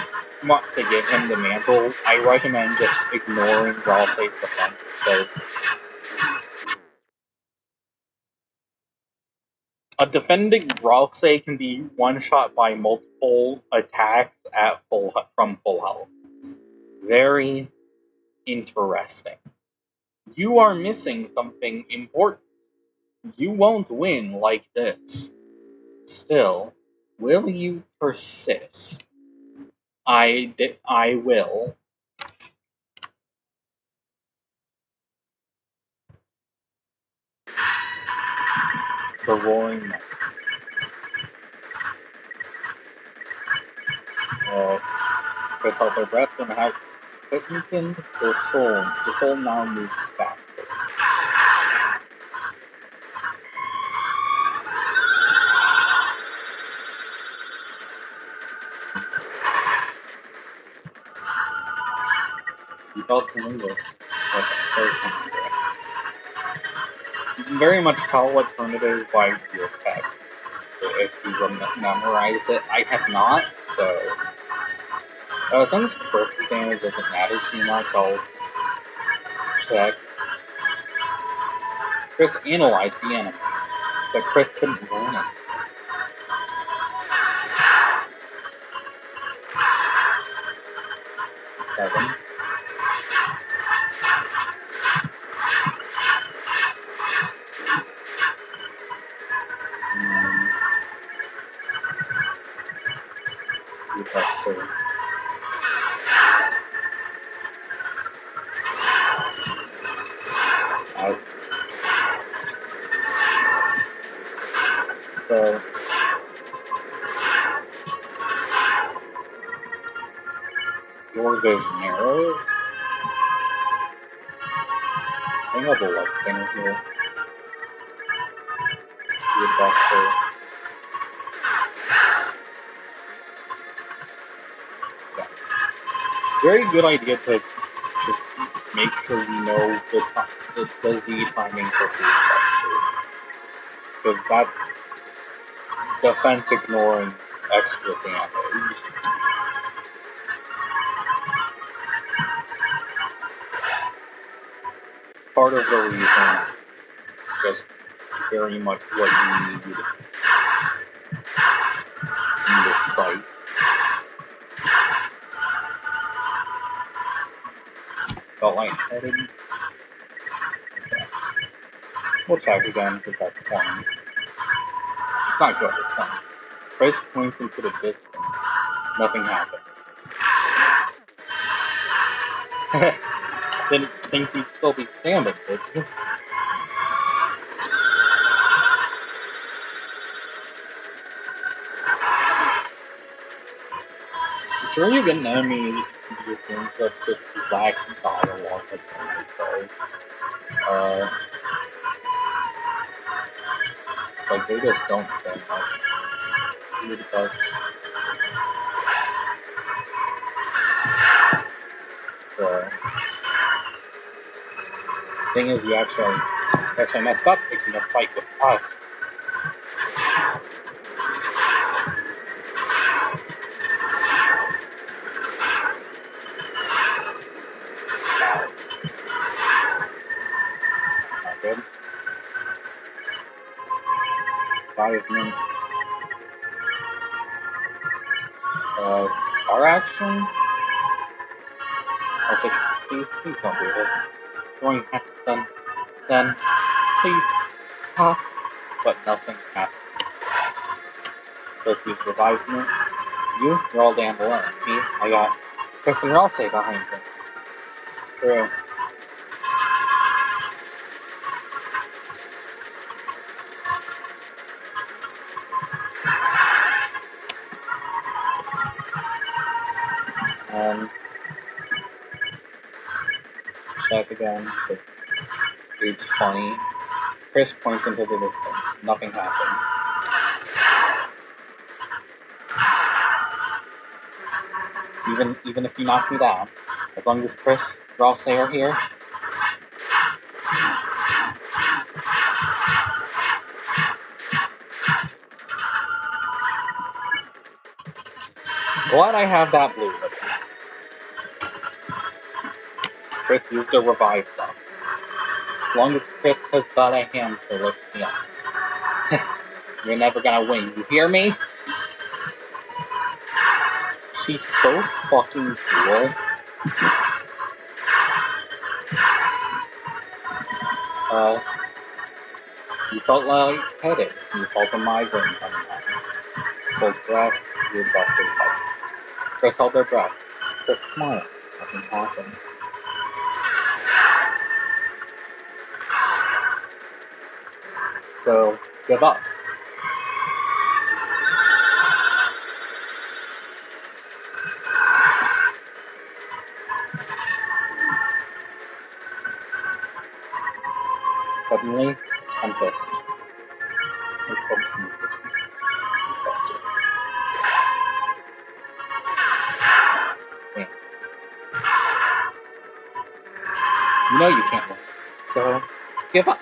want to give him the mantle, I recommend just ignoring Ralsei's defense, because a defending Ralsei can be one-shot by multiple attacks from full health. Very interesting. You are missing something important. You won't win like this. Still, will you persist? I will. The Roaring Knight. Chris held their breath and has quickened their soul. The soul now moves faster. You felt familiar. You can very much tell what turn it is by your effect. If you memorize it. I have not, so since Chris's damage doesn't matter too much, I'll check. Chris analyzed the enemy, but Chris couldn't learn it. Seven. So your vision arrows. I think I'll do like thing here. Yeah. Very good idea to just make sure you know the Z timing for food. Because that's defense ignoring extra damage. Part of the reason, just very much what you need in this fight. Felt lightheaded. Okay. We'll check again because that's fun. It's not good, it's fun. Chris points into the distance. Nothing happened. Didn't think he'd still be standing, did you? It's where you get an enemy using just relax dialogue like like they just don't say much. You're the best. The thing is, you actually messed up taking a fight with us. Not good. 5 minutes. Our action? I was like, please don't do this. Going then, please, but nothing happened. Chris used revives me. You're all damn alone. Me, I got Chris and Ralph behind me. True. Check again. It's funny. Chris points into the distance. Nothing happened. Even if you knock me down, as long as Chris, Ralph are here. Glad I have that blue with me. Chris used a revive stuff. As long as Chris has got a hand to lift me up. You're never gonna win, you hear me? She's so fucking cool. You felt lightheaded. You felt a migraine coming on. Full breath, your busted fight. Chris held their breath. Chris smiled. Nothing happened. So, give up. Suddenly, Tempest. You know you can't win. So, give up.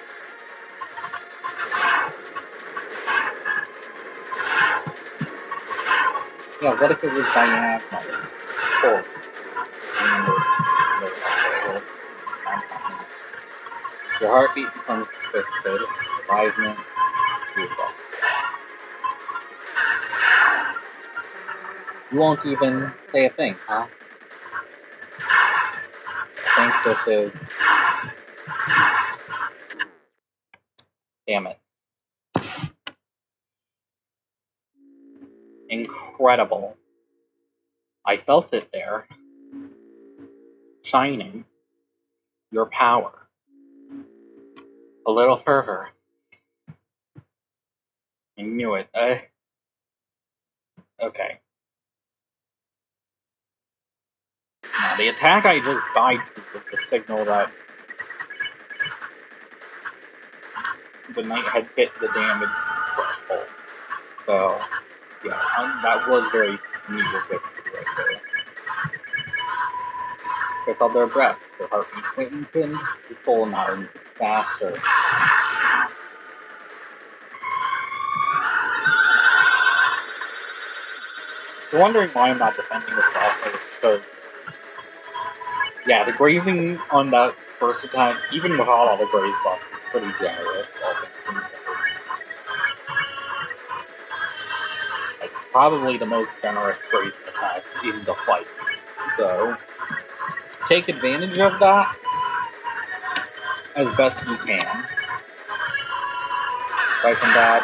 Yeah, what if it was diagonal? Cold. Your heartbeat becomes twisted, revivement, beautiful. You won't even say a thing, huh? I think this is... Damn it. Incredible. I felt it there. Shining. Your power. A little fervor. I knew it. Okay. Now, the attack I just died to was the signal that the knight had hit the damage threshold. So, yeah, that was very neat victory right there. Chris held their breath. Their heartbeat quickened to full now and faster. you're wondering why I'm not defending this offer, because, yeah, the grazing on that first attack, even without all the graze buffs, is pretty generous. Like, probably the most generous graze attack in the fight. So, take advantage of that as best you can. Aside from that,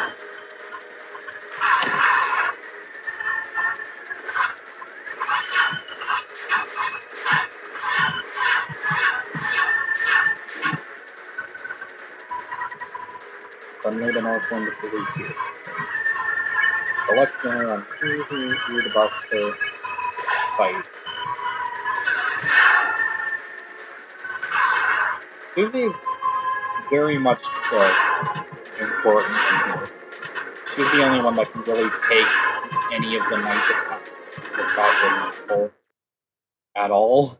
suddenly the North Wind is really cute. So let's go on through the buffs to fight. Susie is very much important in here. She's the only one that can really take any of the knights without getting at all.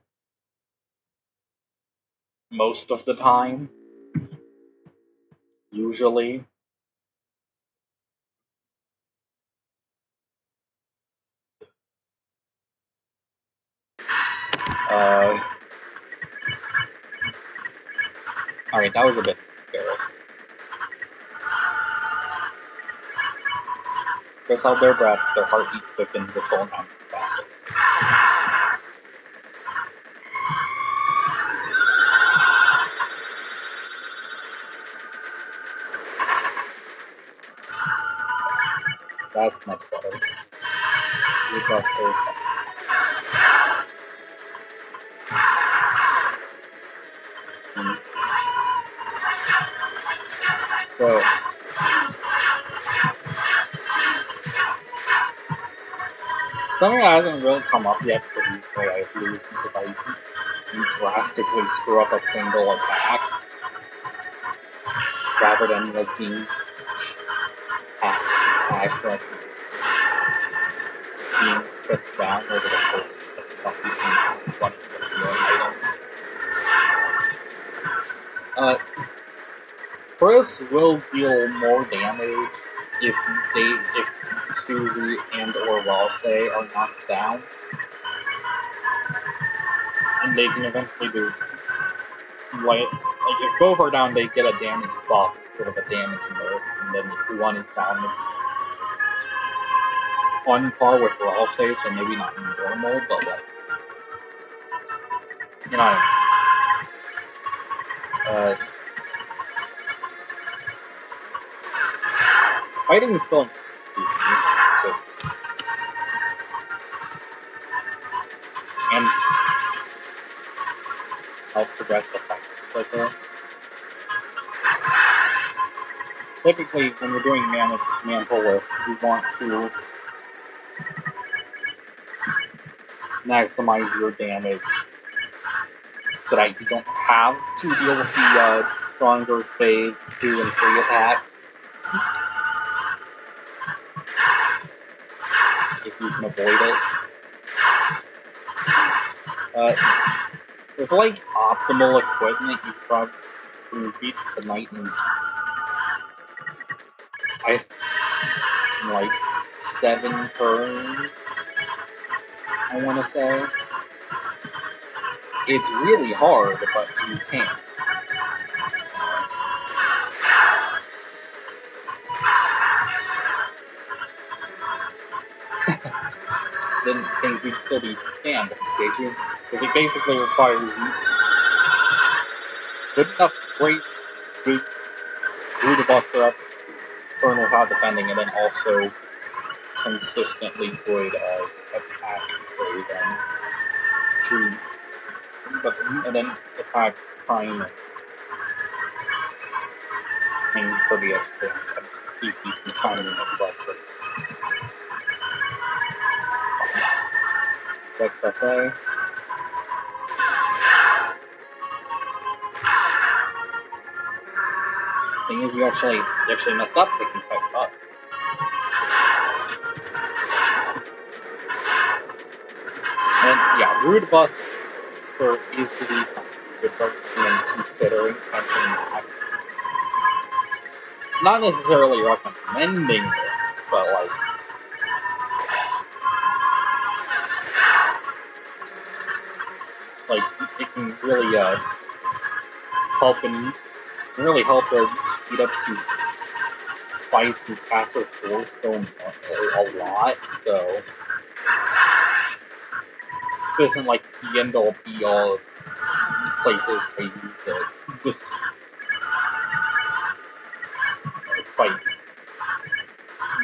Most of the time. Usually. Alright, that was a bit embarrassing. Chris held their breath, their heartbeat quickened, the soul now faster. That's much better. So, something that hasn't really come up yet for these AI blues because I drastically screw up a single attack rather than like being like being put down over the course of items. Chris will deal more damage if Susie and or Ralse are knocked down. And they can eventually do like if both are down they get a damage buff, sort of a damage nerf, and then if one is down it's on par with Ralse, so maybe not normal, but like you know fighting is still and help progress the fight quicker. Typically, when you're doing mantle lift, you want to maximize your damage so that you don't have to deal with the stronger phase 2 and 3 attacks. If you can avoid it. With like optimal equipment, you probably beat the knight in like 7 turns, I want to say. It's really hard, but you can. Didn't think we'd still be scammed, did you? Because it basically requires good enough great good through the buster up turn without defending, and then also consistently good attack and then attack time and for the extra keep the timing of the buster. That's okay. Thing is, you actually messed up. They can fight up. And yeah, rude buster is to be considering something not necessarily recommending it, but like Like, it can really help and really help speed up to fights and faster force going a lot. So this isn't like the end all be all places I use it. Just fight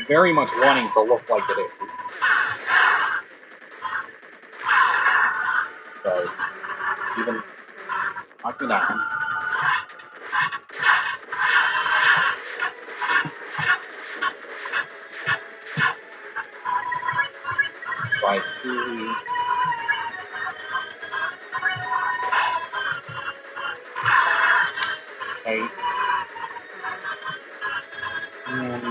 very much wanting to look like it is. So even knocking down. Right, series. Okay. And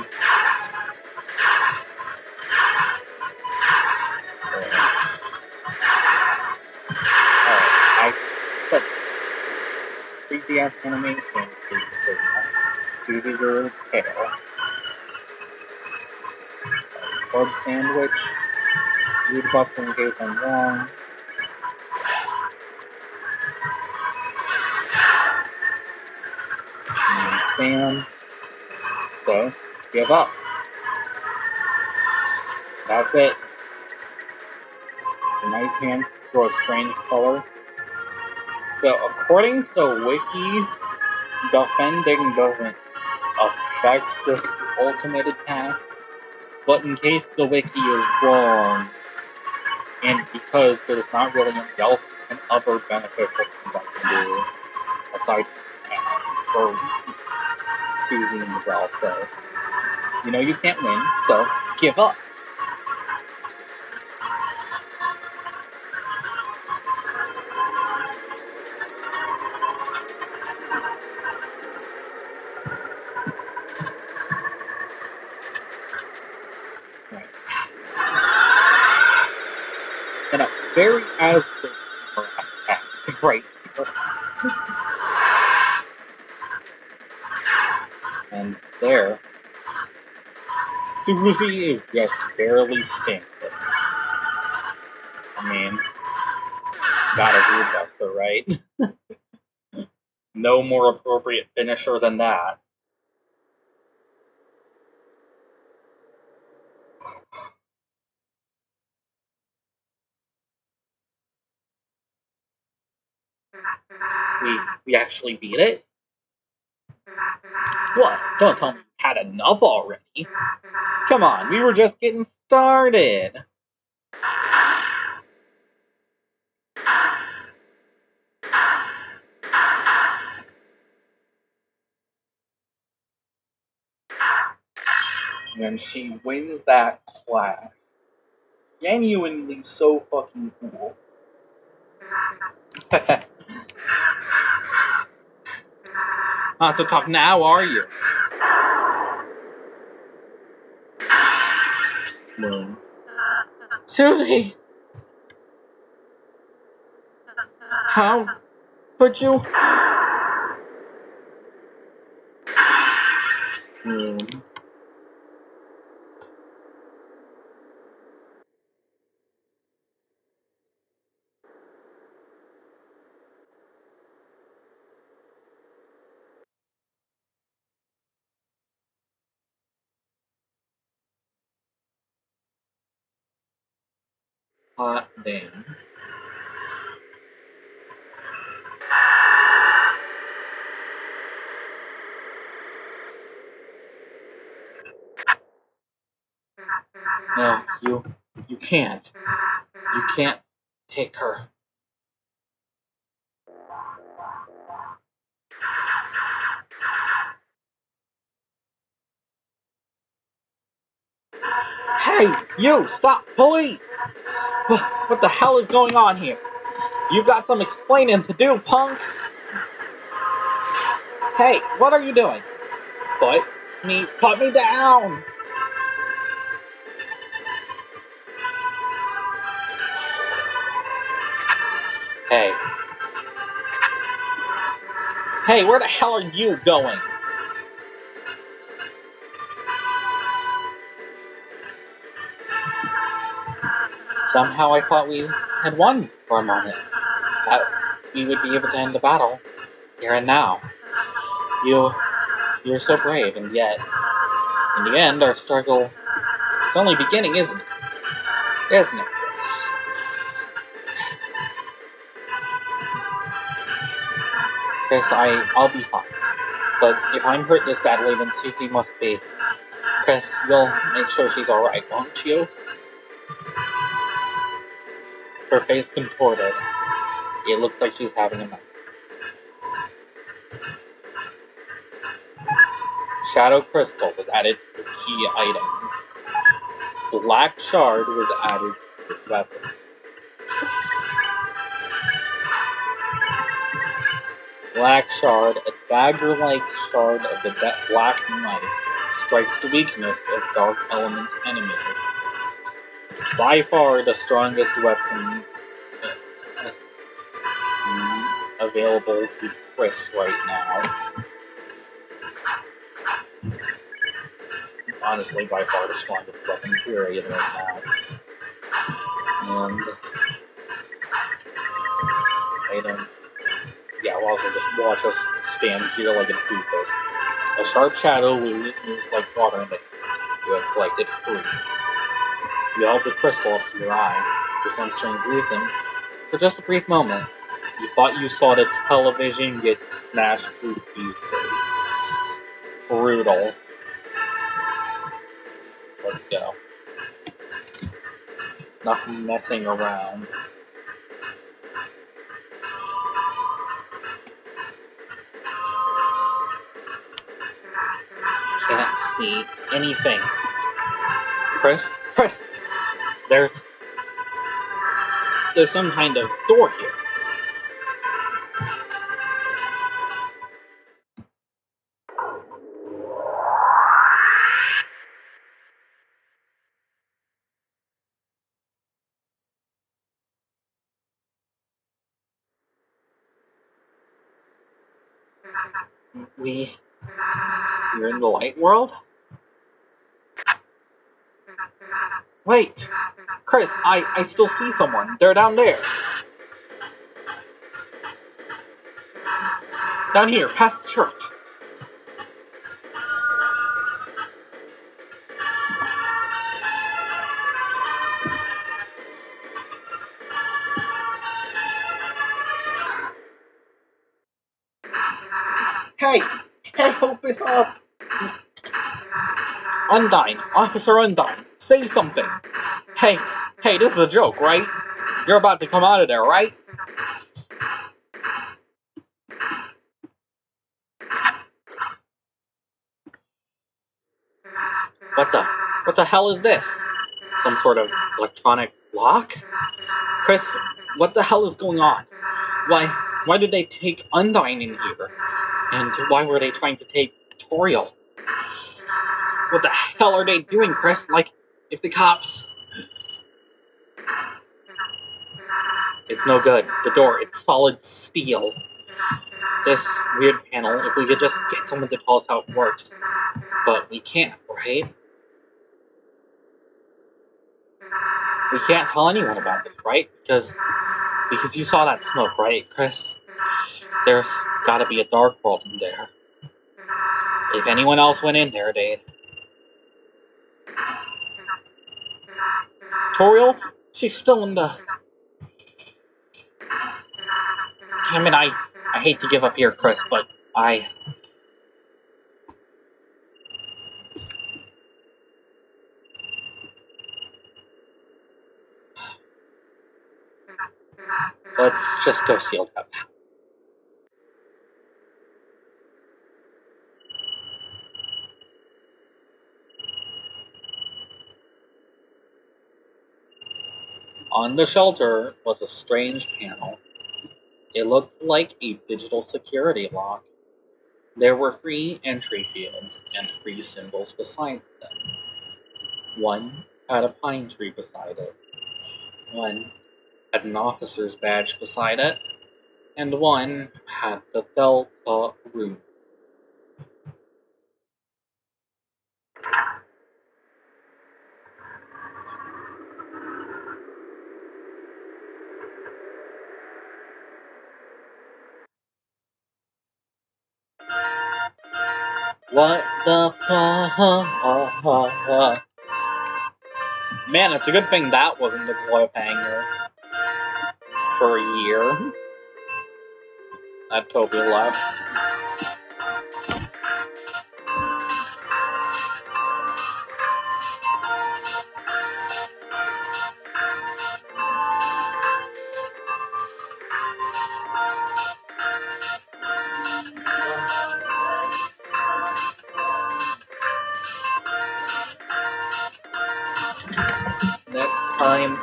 I put creepy ass animation to your tail. Club sandwich. Food buffer in case I'm wrong. And bam. So, give up. That's it. The nice hands throw a strange color. So, according to the wiki, defending doesn't affect this ultimate attack. But in case the wiki is wrong, and because there's not really any else and other beneficial things I can do, aside from Susie and Miguel, so, you know you can't win, so give up. And a very as great. And there, Susie is just barely standing. I mean, got a Rude Buster, right? No more appropriate finisher than that. We actually beat it? What? Don't tell me you had enough already. Come on, we were just getting started. When she wins that class. Genuinely so fucking cool. Not so tough now, are you? Moon. Susie! How could you? Moon. Hot damn. No, you can't. You can't take her. Hey, you! Stop! Police! What the hell is going on here? You've got some explaining to do, punk! Hey, what are you doing? Put me down! Hey. Hey, where the hell are you going? Somehow I thought we had won for a moment. that we would be able to end the battle here and now. You, you're so brave, and yet, in the end, our struggle is only beginning, isn't it? Isn't it, Chris? I'll be fine. But if I'm hurt this badly, then Susie must be. Chris, you'll make sure she's alright, won't you? Her face contorted. It looks like she's having a nightmare. Shadow Crystal was added to key items. Black Shard was added to weapons. Black Shard, a dagger-like shard of the Black Knight, strikes the weakness of Dark Element enemies. By far the strongest weapon available to Chris right now. Honestly, by far the strongest weapon period right now. And I don't. Yeah, we'll also just watch us stand here like a doofus. A sharp shadow moves like water in the you have collected free. You held the crystal up to your eye. For some strange reason, for just a brief moment, you thought you saw the television get smashed through pieces. Brutal. Let's go. Nothing messing around. Can't see anything. Chris? There's some kind of door here. You're in the light world? Wait! Chris, I still see someone. They're down there. Down here, past the church. Hey, open up! Undyne, Officer Undyne, say something! Hey, this is a joke, right? You're about to come out of there, right? What the hell is this? Some sort of electronic lock? Chris, what the hell is going on? Why did they take Undyne in here? And why were they trying to take Toriel? What the hell are they doing, Chris? Like, if the cops... It's no good. The door, it's solid steel. This weird panel, if we could just get someone to tell us how it works. But we can't, right? We can't tell anyone about this, right? Because you saw that smoke, right, Chris? There's gotta be a dark world in there. If anyone else went in there, they'd... Toriel? She's still in the... Damn it, I hate to give up here, Chris, but Let's just go sealed up. On the shelter was a strange panel. It looked like a digital security lock. There were free entry fields and free symbols beside them. One had a pine tree beside it. One had an officer's badge beside it. And one had the Deltarune. What the fuck? Man, it's a good thing that wasn't the cliffhanger for a year. That Toby left. Next time.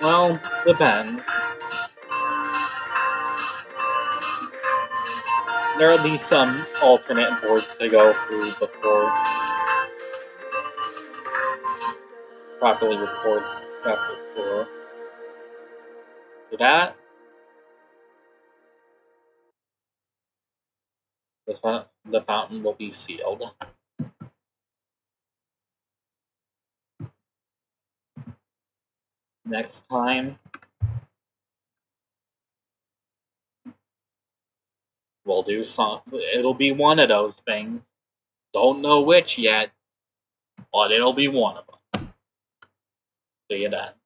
Well, depends. There'll be some alternate boards to go through before properly record chapter 4. For that, the fountain will be sealed. Next time, we'll do it'll be one of those things. Don't know which yet, but it'll be one of them. See you then.